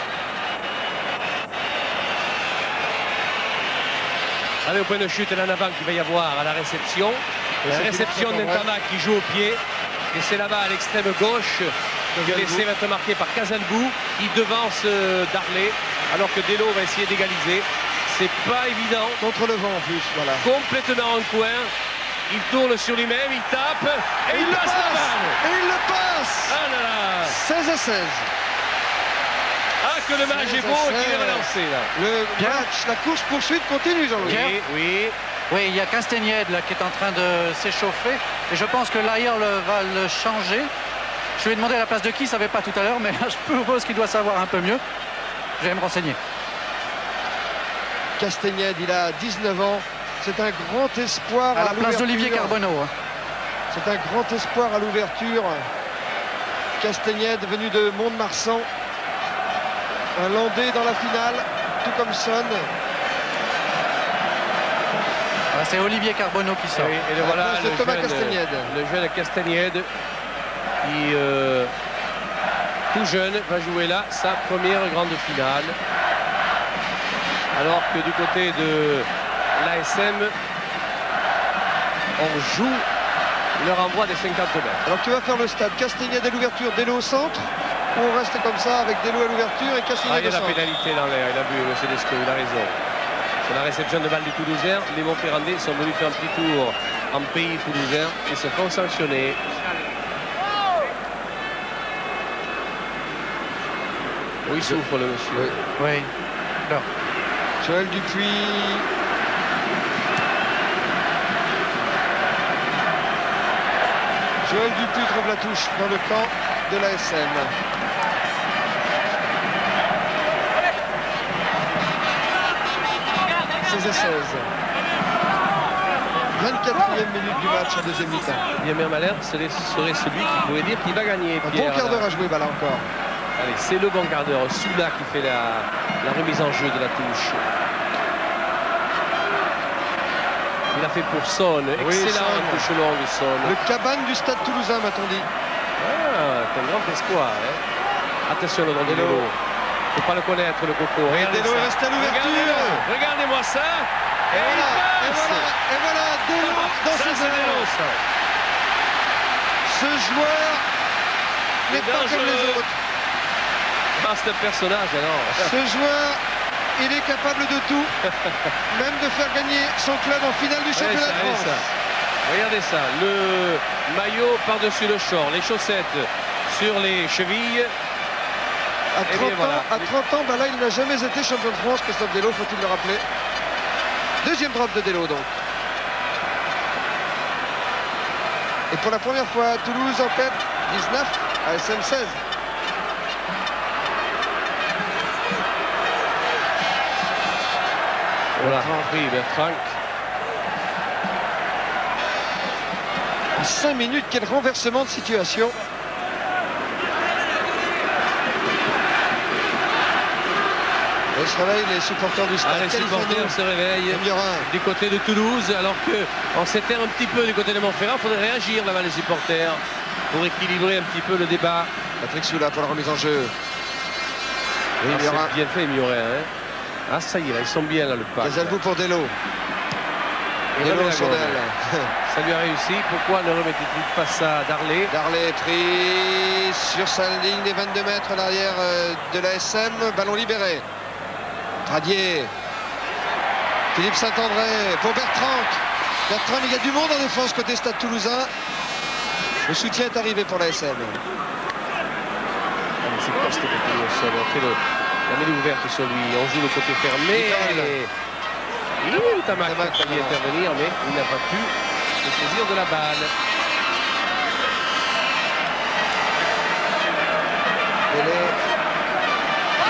Allez, au point de chute, là en avant qu'il va y avoir à la réception. La réception d'Ntamak qui joue au pied. Et c'est là-bas à l'extrême gauche que l'essai va être marqué par Casalbou qui devance Darley. Alors que Delo va essayer d'égaliser. C'est pas évident. Contre le vent en plus, voilà. Complètement en coin. Il tourne sur lui-même, il tape et il passe la balle. Et il le passe. Ah là là. 16 à 16. Ah, que le match est beau et qu'il est relancé là. Le match, la course-poursuite continue, Jean-Louis. Oui. Oui, il y a Castagnède là qui est en train de s'échauffer. Et je pense que Laïr va le changer. Je lui ai demandé à la place de qui, il ne savait pas tout à l'heure, mais là, je suppose qu'il doit savoir un peu mieux. Je vais me renseigner. Castagnède, il a 19 ans. C'est un grand espoir à la place d'Olivier Carbonneau. Hein. C'est un grand espoir à l'ouverture. Castagnède venu de Mont-de-Marsan. Un Landais dans la finale, tout comme Son. Ah, c'est Olivier Carbonneau qui sort. Oui, et le À voilà, cause de Thomas Castagnède. le jeune Castagnède qui, tout jeune, va jouer là sa première grande finale. Alors que du côté de l'ASM, on joue le renvoi des 50 mètres. Alors tu vas faire le stade. Castagnède à l'ouverture, Delo au centre. Ou on reste comme ça avec Delo à l'ouverture et Ah, Castagnède il y au a la centre. pénalité dans l'air, il a vu M. Desco, il a raison. C'est la réception de balle du Toulousain. Les Montferrandais sont venus faire un petit tour en pays toulousain et se font sanctionner. Oui, il souffre le monsieur. Oui. Alors, Joël Dupuis. Joël Dupuis trouve la touche dans le camp de l'ASM. « 16 à 16. 24e minute du match en deuxième mi-temps. Bien même malheur, ce serait celui qui pourrait dire qu'il va gagner. Un bon Pierre, quart là. d'heure à jouer, bah là encore. Allez, c'est le bon quart d'heure. Soula qui fait la remise en jeu de la touche. Il a fait pour Son. Excellent Son. touche longue, Son. Le cabane du stade toulousain, m'a-t-on dit. Ah, c'est un grand espoir. Hein. Attention, le droit de Delo. Delo. Faut pas le connaître, le coco. Regardez Delo ça. est resté à l'ouverture. Regardez-le. Regardez-moi ça. Et il voilà, passe. et voilà, Delo dans Ça, ses c'est Delo, airs. ça. Ce joueur n'est pas comme les dangereux. autres. Ah, c'est un personnage, alors. Ce joueur, il est capable de tout, même de faire gagner son club en finale du championnat de Regardez France. ça. Regardez ça. Le maillot par-dessus le short, les chaussettes sur les chevilles. À Eh 30 bien, voilà. ans, bah là, il n'a jamais été champion de France, Christophe Delo, faut-il le rappeler. Deuxième drop de Delo, donc. Et pour la première fois, Toulouse en tête, 19 à SM 16. Voilà. Oui, Bertrand. En 5 minutes, quel renversement de situation. Et se réveillent les supporters du stade. Ah, les supporters se réveillent Il y aura un. du côté de Toulouse, alors qu'on s'était un petit peu du côté de Montferrand. Il faudrait réagir là-bas, les supporters, pour équilibrer un petit peu le débat. Patrick Soula pour la remise en jeu. Et il y aura C'est bien fait, Mioret. Hein. Ah, ça y est, là, ils sont bien là, le pack. Gazalbou pour Delo. Il Delo remet au la gomme. Sondel. Ça lui a réussi. Pourquoi ne remettait-il pas ça à Darley? Darley pris sur sa ligne des 22 mètres à l'arrière de l'ASM. Ballon libéré. Radier. Philippe Saint-André pour Bertrand. Bertrand, il y a du monde en défense côté Stade Toulousain. Le soutien est arrivé pour l'ASM. C'est quoi cette côté au sol? On fait la mêlée ouverte sur lui. On joue le côté fermé. Nicole. Tamac Tamac, a failli non. intervenir, mais il n'a pas pu se saisir de la balle.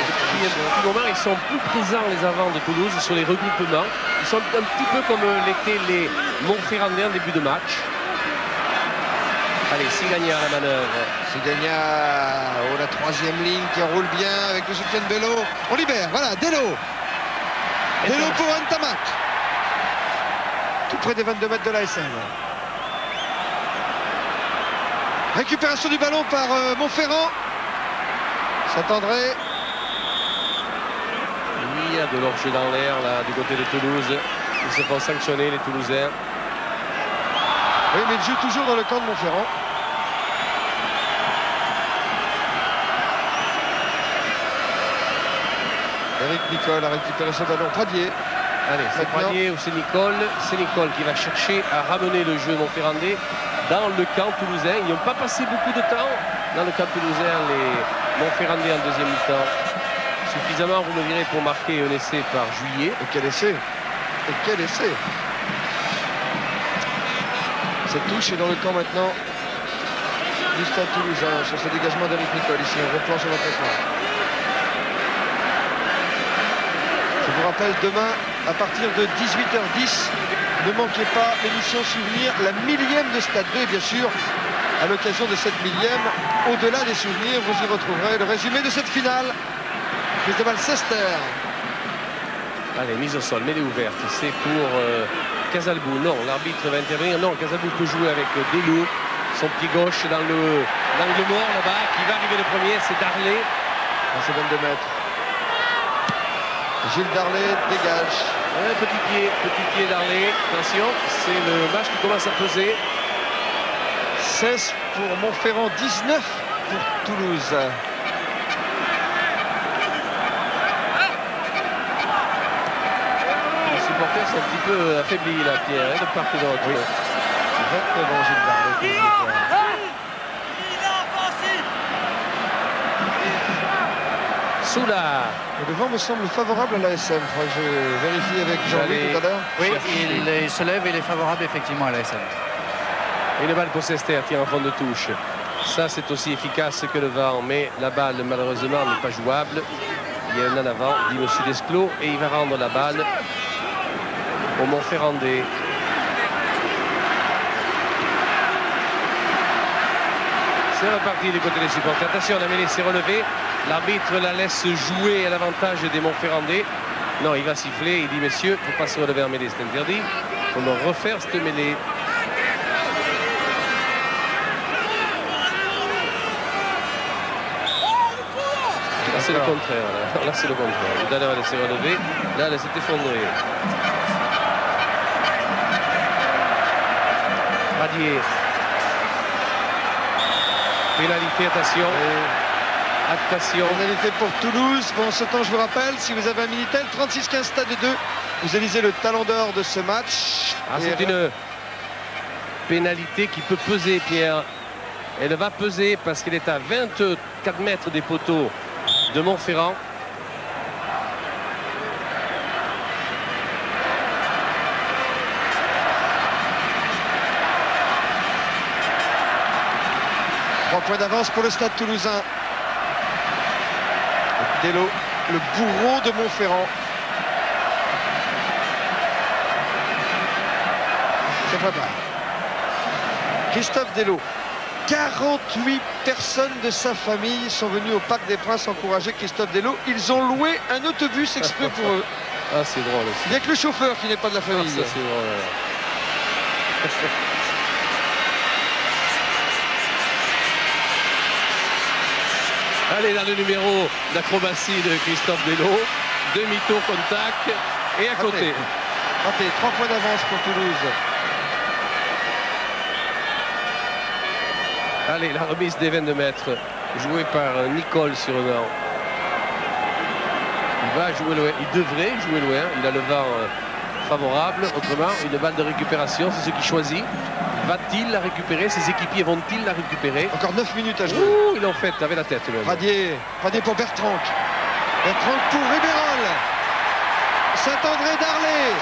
Depuis un petit moment, ils sont plus présents, les avants de Toulouse, sur les regroupements. Ils sont un petit peu comme l'étaient les Montferrandais en début de match. Allez, Sigagna à la manœuvre. Sigagna, la troisième ligne qui roule bien avec le soutien de Bello. On libère, voilà, Delo. Delo pour Ntamak. Tout près des 22 mètres de l'ASM. Récupération du ballon par Montferrand. Saint-André. Il y a de l'orge dans l'air là du côté de Toulouse. Ils se font sanctionner, les Toulousains. Oui, mais il joue toujours dans le camp de Montferrand. Eric Nicole a récupéré ce ballon. Pradier. Allez, c'est Maintenant. Pradier ou c'est Nicole. C'est Nicole qui va chercher à ramener le jeu Montferrandais dans le camp toulousain. Ils n'ont pas passé beaucoup de temps dans le camp toulousain, les Montferrandais en deuxième mi-temps. Suffisamment, vous me direz, pour marquer un essai par Juillet. Et quel essai. Et quel essai. Cette touche est dans le camp maintenant du Stade Toulousain sur ce dégagement d'Eric Nicole. Ici, on replonge sur votre écran. Je vous rappelle, demain, à partir de 18h10, ne manquez pas l'émission Souvenir, la millième de Stade 2, bien sûr, à l'occasion de cette millième. Au-delà des souvenirs, vous y retrouverez le résumé de cette finale. Prise de balle Sester. Allez, mise au sol, mêlée ouverte. C'est pour Casalbou. Non, l'arbitre va intervenir. Non, Casalbou peut jouer avec Delou, son pied gauche dans l'angle mort là-bas. Qui va arriver le premier, c'est Darley. C'est 22 mètres. Gilles Darley dégage. Petit pied Darley. Attention, c'est le match qui commence à peser. 16 pour Montferrand, 19 pour Toulouse. Les supporters sont un petit peu affaiblis là, Pierre, de part et d'autre. Oui. 29 ans, Gilles Darley. Soula. Le vent me semble favorable à l'ASM. Je vérifie avec Jean-Louis tout à l'heure. Oui, il se lève et il est favorable effectivement à l'ASM. Et une balle pour Sester, tire en fond de touche. Ça, c'est aussi efficace que le vent, mais la balle, malheureusement, n'est pas jouable. Il y a un en avant, dit M. Desclos, et il va rendre la balle au Montferrandais. C'est reparti du côté des supporters. Attention, la mêlée s'est relevée. L'arbitre la laisse jouer à l'avantage des Montferrandais. Non, il va siffler. Il dit, messieurs, il ne faut pas se relever en mêlée, c'est interdit. Il faut me refaire cette mêlée. Là, c'est le contraire. Là, c'est le contraire. Tout à l'heure, elle s'est relevée. Là, elle s'est effondrée. Radier. Pénalité, attention. Attention. Pénalité pour Toulouse. Bon, ce temps, je vous rappelle, si vous avez un Minitel, 36-15 Stade 2, vous élisez le talon d'or de ce match. C'est une pénalité qui peut peser, Pierre. Elle va peser parce qu'elle est à 24 mètres des poteaux de Montferrand. Trois points d'avance pour le Stade toulousain. Dello, le bourreau de Montferrand. Se prépare. Christophe Dello. 48 personnes de sa famille sont venues au Parc des Princes encourager Christophe Dello. Ils ont loué un autobus exprès pour eux. Ah, c'est drôle aussi. Il n'y a que le chauffeur qui n'est pas de la famille. Ça, c'est drôle. Allez, dans le numéro d'acrobatie de Christophe Dello. Demi-tour contact et à côté. Raté. 3 points d'avance pour Toulouse. Allez, la remise des 22 mètres, jouée par Nicole sur un an. Il va jouer loin, il devrait jouer loin, il a le vent favorable. Autrement, une balle de récupération, c'est ce qu'il choisit. Va-t-il la récupérer? Ses équipiers vont-ils la récupérer? Encore 9 minutes à jouer. Ouh, ils l'ont fait avec la tête. Même. Radier pour Bertrand. Bertrand pour Ribéral. Saint-André Darley.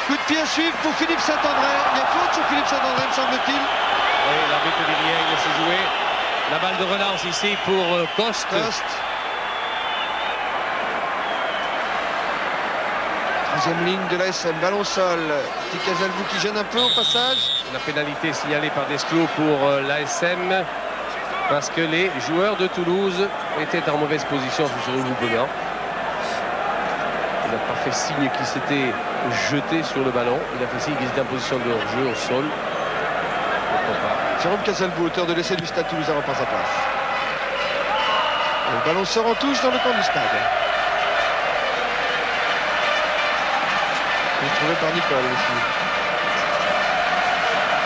Coup de pied à suivre pour Philippe Saint-André. Il y a faute sur Philippe Saint-André, me semble-t-il. Oui, l'arbitre dit rien, il laisse jouer. La balle de relance ici pour Coste. Troisième ligne de l'ASM, ballon sol. Petit Casalbou qui gêne un peu au passage. La pénalité signalée par Desclos pour l'ASM parce que les joueurs de Toulouse étaient en mauvaise position sur ce regroupement. Il n'a pas fait signe qu'il s'était jeté sur le ballon. Il a fait signe qu'il était en position de hors-jeu au sol. Jérôme Casalbou, auteur de l'essai du Stade toulousain, reprend sa place. Le ballon sort en touche dans le camp du stade. Il est trouvé par Nicole aussi.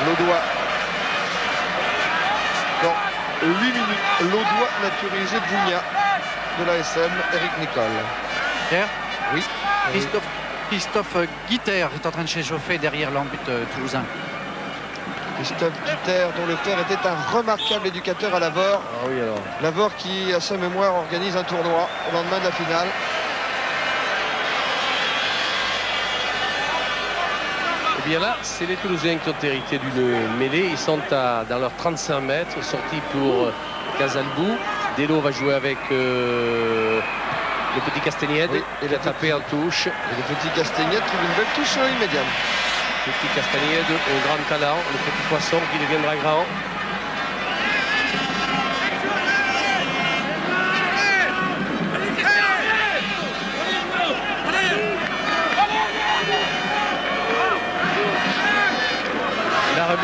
Laudois. Dans 8 minutes, Laudois naturalisé Bougna de l'ASM, Eric Nicole. Pierre? Oui. Christophe Guiter est en train de s'échauffer derrière l'embut toulousain. Christophe Guiter, dont le père était un remarquable éducateur à Lavore. Ah oui, alors. Lavore qui, à sa mémoire, organise un tournoi au lendemain de la finale. Eh bien là, c'est les Toulousains qui ont hérité d'une mêlée. Ils sont dans leurs 35 mètres, sortis pour Casalbou. Dello va jouer avec le petit Castagnède, oui, et qui a tapé en touche. Et le petit Castagnède trouve une belle touche immédiate. Petit Castagnède, un grand talent, le petit poisson qui deviendra grand.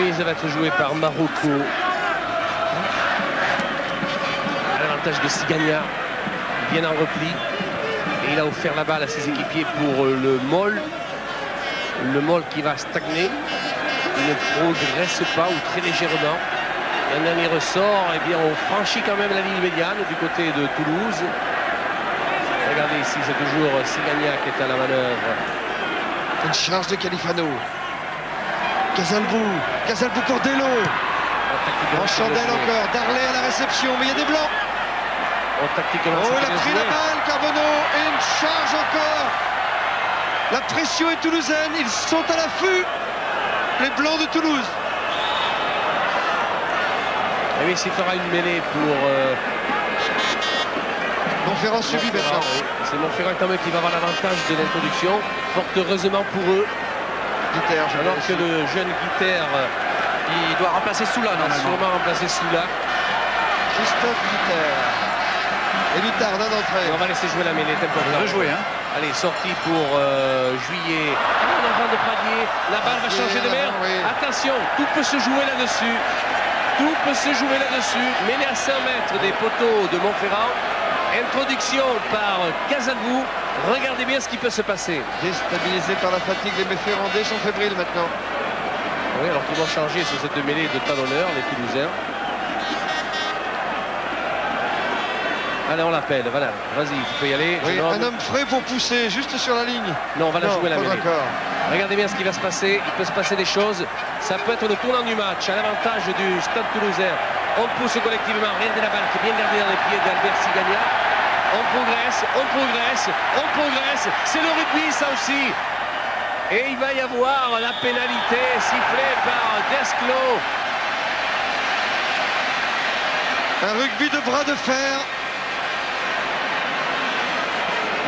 mise va être jouée par Marocco. À l'avantage de Sigagna, bien en repli. Et il a offert la balle à ses équipiers pour le Mol. Le Mol qui va stagner. Il ne progresse pas ou très légèrement. Et un dernier ressort, eh bien, on franchit quand même la ligne médiane du côté de Toulouse. Regardez ici, c'est toujours Sigagna qui est à la manœuvre. Une charge de Califano. Casalbou pour Delo. En chandelle encore. Darley à la réception, mais il y a des blancs. Oh, tactiquement, Oh, il a pris la balle, Carbonneau, et une charge encore. La pression est toulousaine, ils sont à l'affût, les blancs de Toulouse. Et oui, s'il fera une mêlée pour Montferrand subit maintenant. Oui. C'est Montferrand quand même qui va avoir l'avantage de l'introduction, fort heureusement pour eux. Guiter, Alors que le jeune Guiter Il doit remplacer Soula a normalement. sûrement remplacé Soula. Christophe Guiter. Et Luttard d'un d'entrée. Et on va laisser jouer la mêlée, c'est important. Rejouer, hein. Allez, sortie pour Juillet. En avant de Pradier. La balle va changer de mer. Oui. Attention, tout peut se jouer là-dessus. Tout peut se jouer là-dessus. Mêlée à 100 mètres des poteaux de Montferrand. Introduction par Casalbou. Regardez bien ce qui peut se passer. Déstabilisé par la fatigue, les Montferrandais sont fébriles maintenant. Oui, alors qu'ils vont changer sur cette mêlée de talonneurs, les Toulousains. Allez, on l'appelle, voilà. Vas-y, tu peux y aller. Oui, jeune homme. un homme frais pour pousser, juste sur la ligne. Non, on va la Non, jouer la pas mêlée. encore. Regardez bien ce qui va se passer. Il peut se passer des choses. Ça peut être le tournant du match à l'avantage du Stade Toulousain. On pousse collectivement. Regardez la balle qui est bien gardée dans les pieds d'Albert Sigagna. On progresse, on progresse, on progresse. C'est le rugby, ça aussi. Et il va y avoir la pénalité sifflée par Desclos. Un rugby de bras de fer.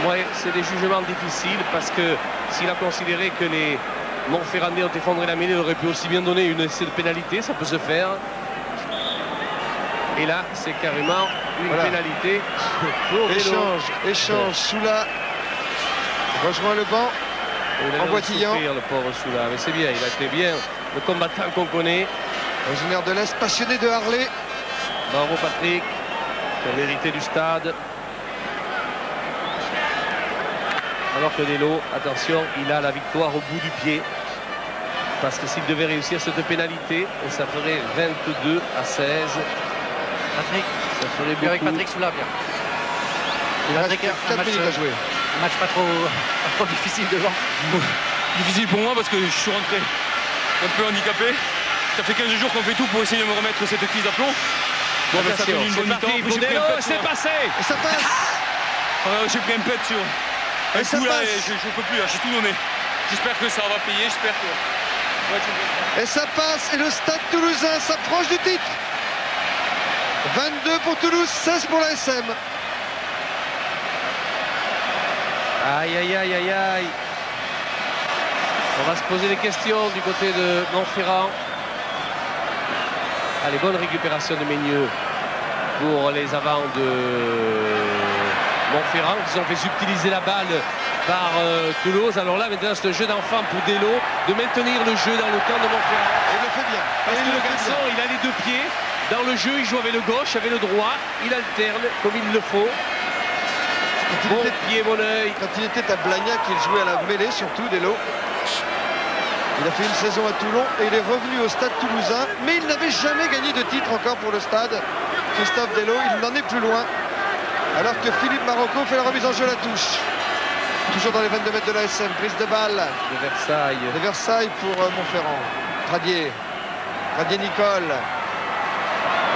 Ouais, c'est des jugements difficiles parce que s'il a considéré que les Montferrandais ont effondré la mêlée, il aurait pu aussi bien donner une essai de pénalité, ça peut se faire. Et là, c'est carrément une Voilà. pénalité pour Delo. Échange, Soula rejoint le banc. Il a l'air en de boitillant. souffrir, le pauvre Soula, mais c'est bien, il a été bien le combattant qu'on connaît. Originaire de l'Est, passionné de Harley. Bravo Patrick, qui a mérité du stade. Alors que Delo, attention, il a la victoire au bout du pied. Parce que s'il devait réussir cette pénalité, ça ferait 22-16. Patrick, Ça ferait beaucoup. avec Patrick Soula, bien. Il reste Patrick, 4 minutes à jouer. Un match pas trop difficile devant. Difficile pour moi parce que je suis rentré un peu handicapé. Ça fait 15 jours qu'on fait tout pour essayer de me remettre cette crise à plomb. Bon, ben, ça a Attention, tenu une c'est bonne mi-temps. parti Après, pour j'ai pris Delo, un pet, c'est moi. passé. Et ça passe. J'ai pris un pet sur un Et ça coup là passe. et je peux plus, là, j'ai tout donné. J'espère que ça va payer, j'espère que... Ouais, Et ça passe. Et le Stade Toulousain s'approche du titre. 22 pour Toulouse, 16 pour la SM. Aïe, aïe, aïe, aïe, aïe. On va se poser des questions du côté de Montferrand. Allez, bonne récupération de Meigneux pour les avants de Montferrand qui ont fait subtiliser la balle par Toulouse. Alors là, maintenant, c'est un jeu d'enfant pour Delo de maintenir le jeu dans le camp de Montferrand. Et il le fait bien. Parce Et que il le le fait garçon, bien. il a les deux pieds. Dans le jeu, il joue avec le gauche, avec le droit. Il alterne comme il le faut. Mon pied, mon œil. Quand il était à Blagnac, il jouait à la mêlée, surtout Delo. Il a fait une saison à Toulon et il est revenu au Stade Toulousain, mais il n'avait jamais gagné de titre encore pour le Stade. Christophe Delo, il n'en est plus loin. Alors que Philippe Marocco fait la remise en jeu à la touche. Toujours dans les 22 mètres de la SM, prise de balle De Versailles. de Versailles pour Montferrand. Pradier Nicole.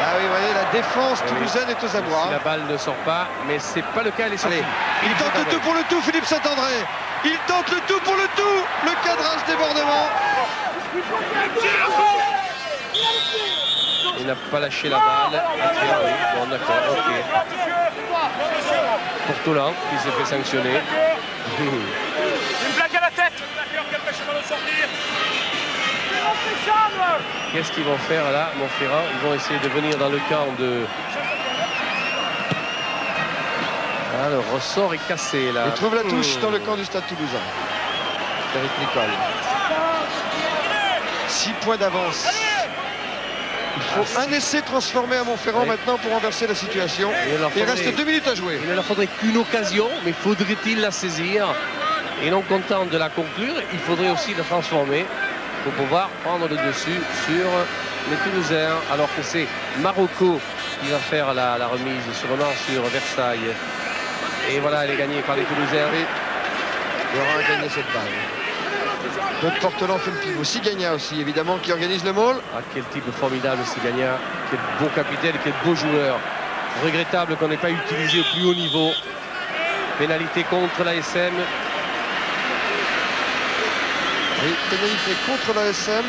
Ah oui, vous voyez, la défense Eh oui. toulousaine est aux abois. Si la balle ne sort pas, mais c'est pas le cas, elle est sortie. Allez, il Philippe tente le Saint-André. tout pour le tout, Philippe Saint-André. Il tente le tout pour le tout. Le cadrage débordement. Il n'a pas lâché la balle. Oui, bon, d'accord, ok. Pour Toulon, qui s'est fait sanctionner. Une plaque à la tête. Qu'est-ce qu'ils vont faire là, Montferrand? Ils vont essayer de venir dans le camp de... Ah, le ressort est cassé là. Il trouve la touche dans le camp du Stade Toulousain. Eric Nicole. 6 points d'avance. Il faut un essai transformé à Montferrand maintenant pour renverser la situation. Il reste 2 minutes à jouer. Il ne leur faudrait qu'une occasion, mais faudrait-il la saisir? Et non content de la conclure, il faudrait aussi la transformer pour pouvoir prendre le dessus sur les Toulousains. Alors que c'est Marocco qui va faire la remise sur le manche sur Versailles. Et voilà, elle est gagnée par les Toulousains. Il aura gagné cette balle. Notre Portelan fait le pivot. Sigagna aussi, évidemment, qui organise le maul. Ah, quel type formidable, Sigagna. Quel beau capitaine, quel beau joueur. Regrettable qu'on n'ait pas utilisé au plus haut niveau. Pénalité contre l'ASM. Oui, pénalité contre l'ASM.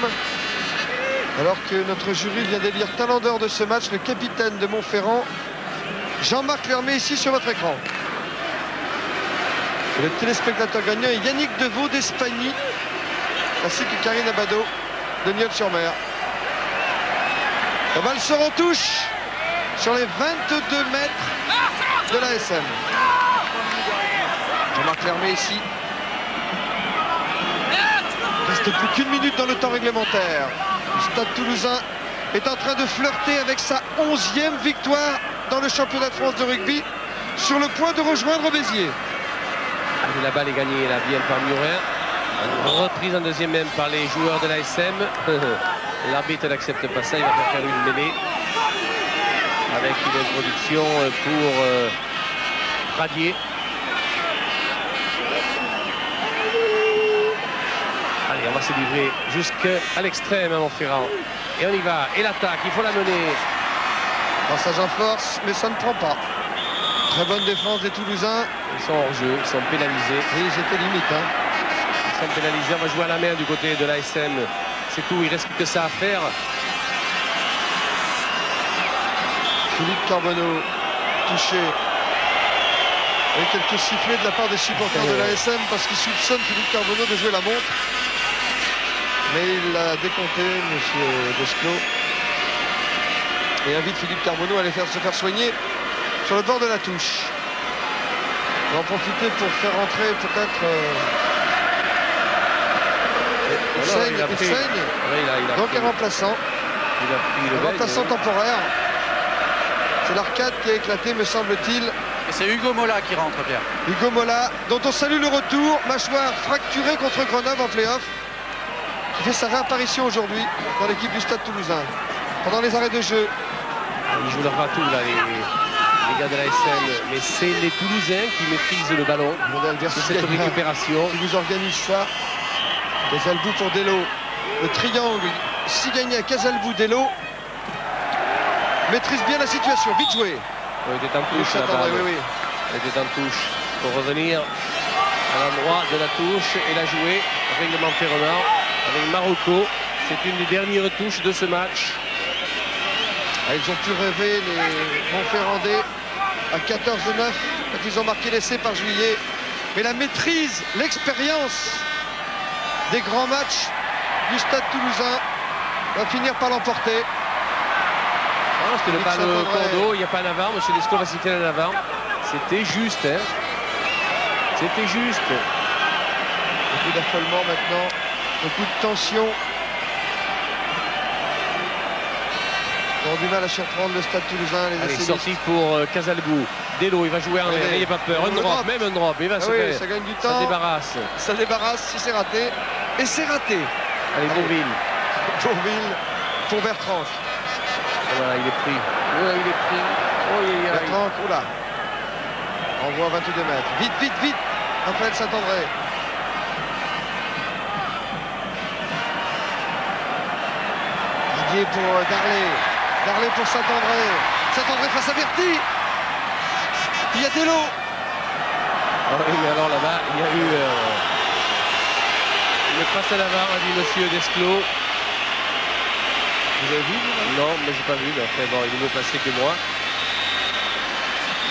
Alors que notre jury vient d'élire talent d'or de ce match, le capitaine de Montferrand, Jean-Marc Lermé, ici sur votre écran. Et le téléspectateur gagnant est Yannick Deveau d'Espagny, ainsi que Karine Abado de Nieul-sur-Mer. La balle sort en touche sur les 22 mètres de l'ASM. Jean-Marc Lermé ici. Il reste plus qu'une minute dans le temps réglementaire. Le Stade Toulousain est en train de flirter avec sa 11e victoire dans le championnat de France de rugby, sur le point de rejoindre Béziers. La balle est gagnée là, bien par Murin. Reprise en deuxième même par les joueurs de l'ASM. L'arbitre n'accepte pas ça, il va faire une mêlée avec une introduction pour Radier. Allez, on va se livrer jusqu'à l'extrême à Montferrand. Et on y va. Et l'attaque, il faut la mener. Passage en force, mais ça ne prend pas. Très bonne défense des Toulousains. Ils sont hors jeu, ils sont pénalisés. Oui, j'étais limite. Ils sont pénalisés. On va jouer à la main du côté de l'ASM. C'est tout, il reste que ça à faire. Philippe Carbonneau, touché. Avec quelques sifflets de la part des supporters de l'ASM parce qu'ils soupçonnent Philippe Carbonneau de jouer la montre. Mais il l'a décompté, monsieur Desclos. Et invite Philippe Carbonneau à aller se faire soigner sur le bord de la touche. On va en profiter pour faire rentrer peut-être... Il saigne. Oui, Donc un remplaçant. Il a pris le remplaçant temporaire. C'est l'arcade qui a éclaté, me semble-t-il. Et c'est Hugo Mola qui rentre, Pierre. Hugo Mola, dont on salue le retour. Mâchoire fracturée contre Grenoble en play-off. Qui fait sa réapparition aujourd'hui dans l'équipe du Stade Toulousain. Pendant les arrêts de jeu. Ils jouent leur ratou là, les gars de l'ASM. Mais c'est les Toulousains qui maîtrisent le ballon. C'est cette récupération. Qui vous organise ça. Casalbou pour Delo. Le triangle Sigagna, Casalbou, Delo. Maîtrise bien la situation. Vite joué. Il était en touche là-bas. Oui. Il était en touche. Pour revenir à l'endroit de la touche et la jouer. Règlement Ferronard avec Marocco. C'est une des dernières touches de ce match. Ils ont pu rêver, les Montferrandais, à 14-9 quand ils ont marqué l'essai par Juillet. Mais la maîtrise, l'expérience des grands matchs du Stade Toulousain va finir par l'emporter. C'était le bal cordeau, il n'y a pas un avant. Monsieur Desclos va citer un avant. C'était juste. Hein. C'était juste. Beaucoup d'affolement maintenant, beaucoup de tension. Ils ont du mal à surprendre le Stade Toulousain. Les Allez, sortie pour Casalbou. Delo, il va jouer en l'air, n'ayez pas peur. Un drop, même un drop. Il va se faire. Ça gagne du temps. Ça débarrasse. Ça débarrasse si c'est raté. Et c'est raté. Allez, Bourville. Bourville pour Bertrand. Voilà, il est pris. Ouais, il est pris. Oh, Bertrand, oula. Envoie à 22 mètres. Vite. Raphaël Saint-André. Didier pour Darley. Darley pour Saint-André. Saint-André face à Verti. Il y a Delo. Oui, mais alors là-bas, il y a eu une passe à l'avant, a dit monsieur Desclos. Vous avez vu? Non, mais j'ai pas vu. Mais après, bon, il est mieux placé que moi.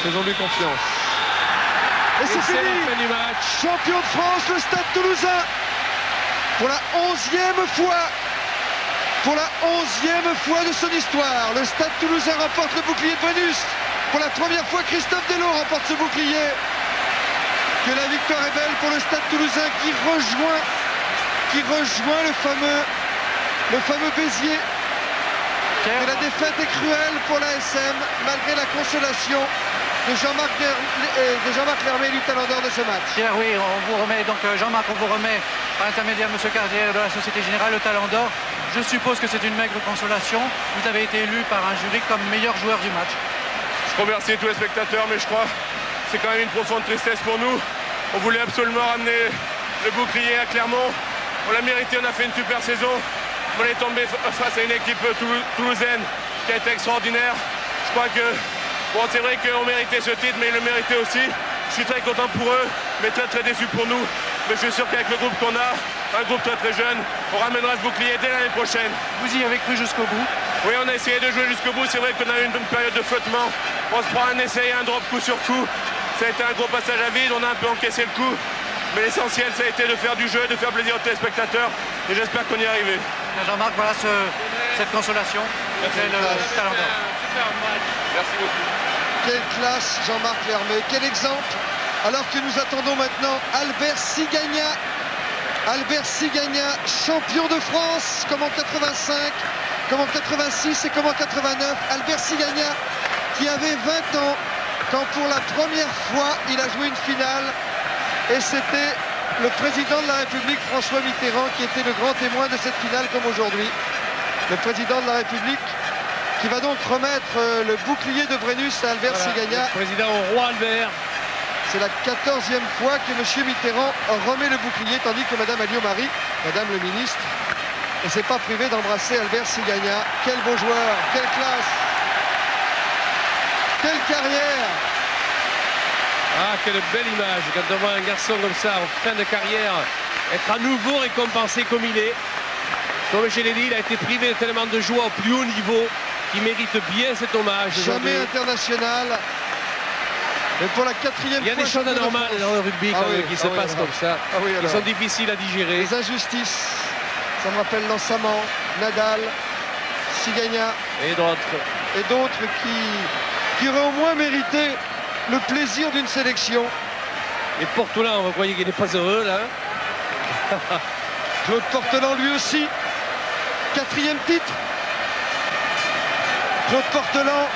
Faisons-lui confiance. Et c'est la fini. fin du match. Champion de France, le Stade Toulousain. Pour la 11e fois. Pour la 11e fois de son histoire, le Stade Toulousain remporte le bouclier de bonus. Pour la première fois, Christophe Delo remporte ce bouclier. Que la victoire est belle pour le Stade Toulousain qui rejoint le fameux Le fameux Béziers. Pierre, Et la défaite est cruelle pour l'ASM, malgré la consolation de Jean-Marc Lermé, élu talent d'or de ce match. Pierre, oui, on vous remet, donc Jean-Marc, on vous remet par l'intermédiaire de M. Carrière de la Société Générale le talent d'or. Je suppose que c'est une maigre consolation. Vous avez été élu par un jury comme meilleur joueur du match. Je remercie tous les spectateurs, mais je crois que c'est quand même une profonde tristesse pour nous. On voulait absolument ramener le bouclier à Clermont. On l'a mérité, on a fait une super saison. On est tombé face à une équipe toulousaine qui a été extraordinaire. Je crois que, bon, c'est vrai qu'on méritait ce titre, mais ils le méritaient aussi. Je suis très content pour eux, mais très très déçu pour nous. Mais je suis sûr qu'avec le groupe qu'on a, un groupe très très jeune, on ramènera ce bouclier dès l'année prochaine. Vous y avez cru jusqu'au bout. Oui, on a essayé de jouer jusqu'au bout. C'est vrai qu'on a eu une période de flottement. On se prend un essai et un drop coup sur coup. Ça a été un gros passage à vide. On a un peu encaissé le coup. Mais l'essentiel, ça a été de faire du jeu, de faire plaisir aux téléspectateurs. Et j'espère qu'on y est arrivé. Jean-Marc, voilà cette consolation. C'est le talent d'or. Merci beaucoup. Quelle classe, Jean-Marc Lermé, quel exemple. Alors que nous attendons maintenant Albert Sigagna. Albert Sigagna, champion de France, comme en 85, comme en 86 et comme en 89. Albert Sigagna, qui avait 20 ans, quand pour la première fois, il a joué une finale. Et c'était le président de la République, François Mitterrand, qui était le grand témoin de cette finale comme aujourd'hui. Le président de la République qui va donc remettre le bouclier de Brennus à Albert Sigagna. Le président au roi Albert. C'est la 14e fois que M. Mitterrand remet le bouclier, tandis que Mme Alliot-Marie, Madame le ministre, ne s'est pas privée d'embrasser Albert Sigagna. Quel beau joueur, quelle classe, quelle carrière. Ah, quelle belle image quand on voit un garçon comme ça en fin de carrière être à nouveau récompensé comme il est. Comme je l'ai dit, il a été privé tellement de joie au plus haut niveau qu'il mérite bien cet hommage. Jamais international. Mais pour la 4e fois. Il y a des choses anormales dans le rugby qui se passent comme ça. Ah oui, qui sont difficiles à digérer. Les injustices. Ça me rappelle Lançamment, Nadal, Sigagna. Et d'autres. Et d'autres qui auraient au moins mérité le plaisir d'une sélection. Et Portolan, vous voyez qu'il n'est pas heureux là. Claude Portelan lui aussi. 4e titre. Claude Portelan,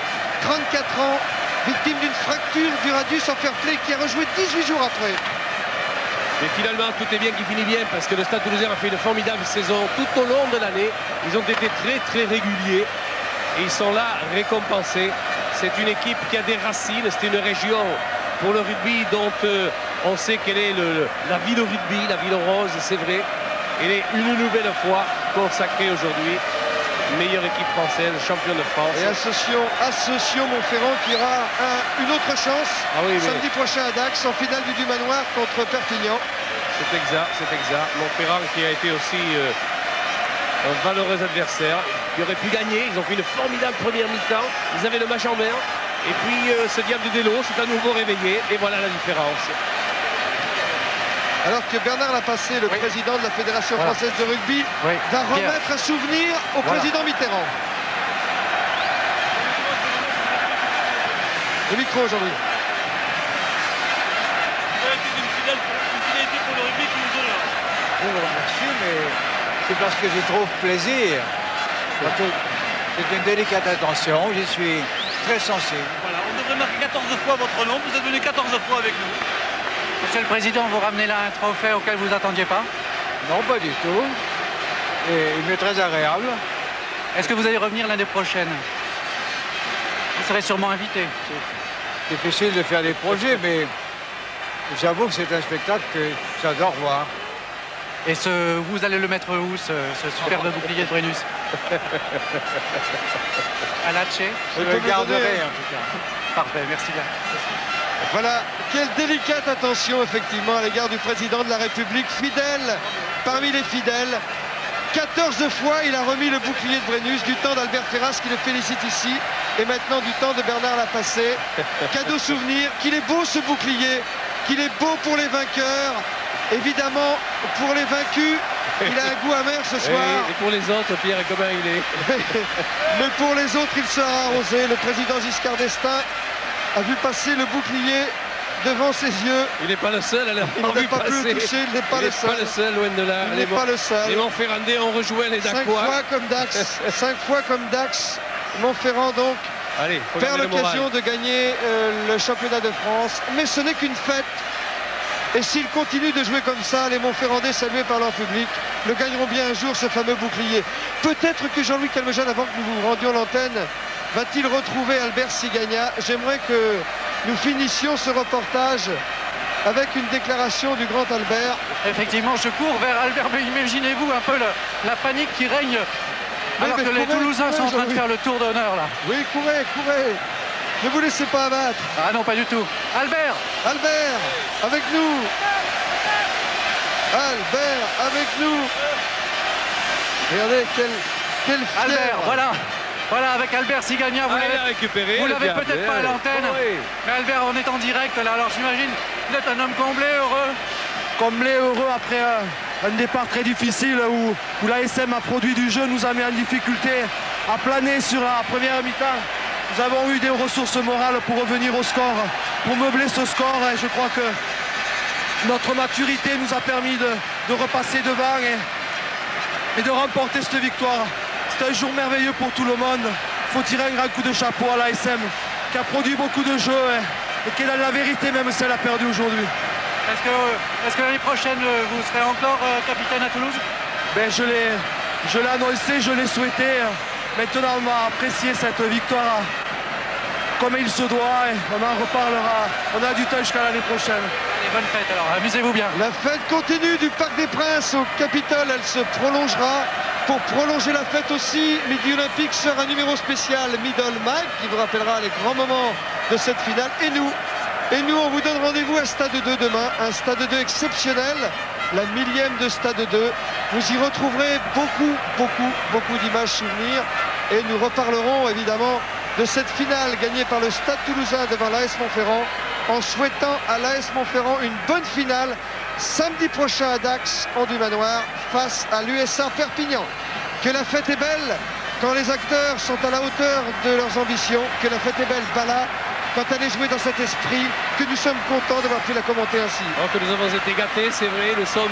34 ans, victime d'une fracture du radius en fair play qui a rejoué 18 jours après. Mais finalement, tout est bien qui finit bien parce que le Stade Toulousain a fait une formidable saison tout au long de l'année. Ils ont été très très réguliers et ils sont là récompensés. C'est une équipe qui a des racines, c'est une région pour le rugby dont on sait quelle est la ville au rugby, la ville rose, c'est vrai. Elle est une nouvelle fois consacrée aujourd'hui. Meilleure équipe française, champion de France. Et Association Montferrand qui aura une autre chance samedi prochain à Dax en finale du Dumanoir contre Perpignan. C'est exact, c'est exact. Montferrand qui a été aussi un valeureux adversaire, qui aurait pu gagner. Ils ont fait une formidable première mi-temps. Ils avaient le match en main. Et puis ce diable de Delo s'est à nouveau réveillé. Et voilà la différence. Alors que Bernard Lapassé, le président de la Fédération française de rugby, va remettre un souvenir au président Mitterrand. Le micro, Jean-Louis. C'est une finalité pour le rugby qui nous honore. Je vous remercie, mais c'est parce que j'y trouve plaisir. C'est une délicate attention, j'y suis très sensible. Voilà, on devrait marquer 14 fois votre nom, vous êtes venu 14 fois avec nous. Monsieur le Président, vous ramenez là un trophée auquel vous n'attendiez pas? Non, pas du tout. Et il m'est très agréable. Est-ce que vous allez revenir l'année prochaine? Vous serez sûrement invité. C'est difficile de faire des projets, mais j'avoue que c'est un spectacle que j'adore voir. Et vous allez le mettre où, ce superbe bouclier de Brennus? À Latché? Je le garderai en tout cas. Parfait, merci bien. Voilà, quelle délicate attention effectivement à l'égard du président de la République, fidèle parmi les fidèles. 14 fois il a remis le bouclier de Brennus, du temps d'Albert Ferras qui le félicite ici, et maintenant du temps de Bernard Lapassé. Cadeau souvenir, qu'il est beau ce bouclier, qu'il est beau pour les vainqueurs, évidemment pour les vaincus. Il a un goût amer ce soir. Et pour les autres, Pierre, comment il est? Mais pour les autres, il sera arrosé. Le président Giscard d'Estaing a vu passer le bouclier devant ses yeux. Il n'est pas le seul à l'avoir Il vu n'a pas pu passer. le toucher, il n'est pas Il le n'est pas le seul. seul, loin de là. Il n'est pas le seul. Les Montferrandais ont rejoint les 5 Dacquois. fois comme Dax. 5 fois comme Dax. Montferrand donc Allez, faut perd garder le moral. l'occasion de gagner le championnat de France. Mais ce n'est qu'une fête. Et s'ils continuent de jouer comme ça, les Montferrandais, salués par leur public, le gagneront bien un jour, ce fameux bouclier. Peut-être que Jean-Louis Calmejean, avant que nous vous rendions l'antenne, va-t-il retrouver Albert Sigagna? J'aimerais que nous finissions ce reportage avec une déclaration du grand Albert. Effectivement, je cours vers Albert, mais imaginez-vous un peu la panique qui règne alors mais que les courez, Toulousains sont en train de Jean-Louis. faire le tour d'honneur là. Oui, courez, courez. Ne vous laissez pas abattre. Ah non, pas du tout. Albert, Albert, avec nous. Albert, avec nous. Regardez, quelle fièvre. Albert, voilà, avec Albert Sigagna, vous Ah, il a l'avez récupéré. vous le l'avez diable. peut-être pas à l'antenne, Oui. mais Albert, on est en direct là, alors j'imagine vous êtes un homme comblé, heureux. Comblé, heureux après un départ très difficile où l'ASM a produit du jeu, nous a mis en difficulté à planer sur la première mi-temps. Nous avons eu des ressources morales pour revenir au score, pour meubler ce score, et je crois que notre maturité nous a permis de repasser devant et de remporter cette victoire. C'est un jour merveilleux pour tout le monde. Il faut tirer un grand coup de chapeau à l'ASM qui a produit beaucoup de jeux et qui est dans la vérité même si elle a perdu aujourd'hui. Est-ce que l'année prochaine vous serez encore capitaine à Toulouse? Ben, je l'ai annoncé, je l'ai souhaité. Maintenant, on va apprécier cette victoire comme il se doit et on en reparlera. On a du temps jusqu'à l'année prochaine. Allez, bonne fête alors, amusez-vous bien. La fête continue du Parc des Princes au Capitole, elle se prolongera. Pour prolonger la fête aussi, Midi Olympique sera un numéro spécial Middle Mike qui vous rappellera les grands moments de cette finale. Et nous, on vous donne rendez-vous à Stade 2 demain, un Stade 2 exceptionnel, la 1000e de Stade 2. Vous y retrouverez beaucoup d'images souvenirs et nous reparlerons évidemment de cette finale gagnée par le Stade Toulousain devant l'AS Montferrand en souhaitant à l'AS Montferrand une bonne finale samedi prochain à Dax en du Manoir face à l'USA Perpignan. Que la fête est belle quand les acteurs sont à la hauteur de leurs ambitions, que la fête est belle Bala quand elle est jouée dans cet esprit, que nous sommes contents d'avoir pu la commenter ainsi. Oh, que nous avons été gâtés, c'est vrai, nous sommes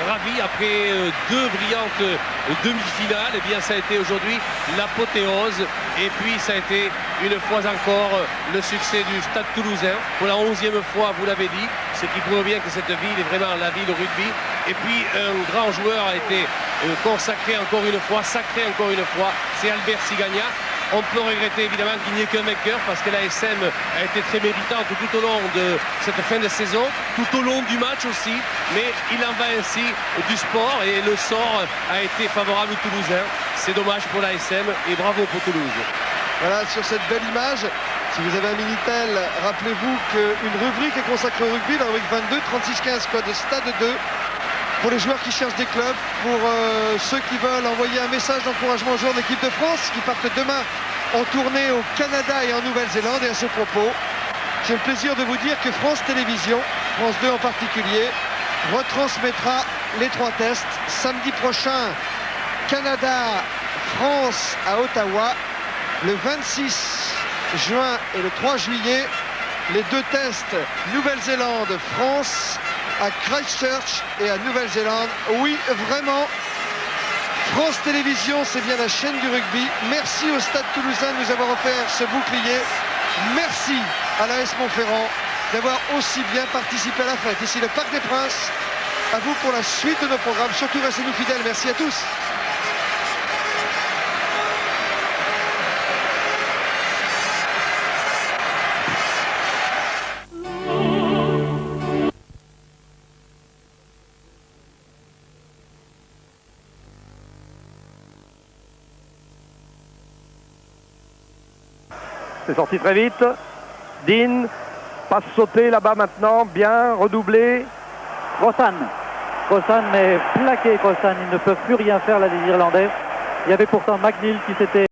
ravis après deux brillantes demi-finales. Eh bien, ça a été aujourd'hui l'apothéose. Et puis, ça a été une fois encore le succès du Stade Toulousain. Pour la 11e fois, vous l'avez dit, ce qui prouve bien que cette ville est vraiment la ville au rugby. Et puis, un grand joueur a été consacré encore une fois, sacré encore une fois, c'est Albert Sigagna. On peut regretter évidemment qu'il n'y ait qu'un vainqueur parce que l'ASM a été très méritante tout au long de cette fin de saison, tout au long du match aussi, mais il en va ainsi du sport et le sort a été favorable aux Toulousains. C'est dommage pour l'ASM et bravo pour Toulouse. Voilà, sur cette belle image, si vous avez un Minitel, rappelez-vous qu'une rubrique est consacrée au rugby, la rubrique 22, 36-15, code Stade 2. Pour les joueurs qui cherchent des clubs, pour ceux qui veulent envoyer un message d'encouragement aux joueurs de l'équipe de France qui partent demain en tournée au Canada et en Nouvelle-Zélande. Et à ce propos, j'ai le plaisir de vous dire que France Télévisions, France 2 en particulier, retransmettra les 3 tests. Samedi prochain, Canada-France à Ottawa. Le 26 juin et le 3 juillet, les 2 tests Nouvelle-Zélande-France à Christchurch et à Nouvelle-Zélande. Oui, vraiment, France Télévisions, c'est bien la chaîne du rugby. Merci au Stade Toulousain de nous avoir offert ce bouclier. Merci à l'AS Montferrand d'avoir aussi bien participé à la fête. Ici le Parc des Princes. À vous pour la suite de nos programmes. Surtout, restez-nous fidèles. Merci à tous. C'est sorti très vite. Dean, passe sauter là-bas maintenant, bien, redoublé. Crossan, mais plaqué Crossan, ils ne peuvent plus rien faire là les Irlandais. Il y avait pourtant McNeil qui s'était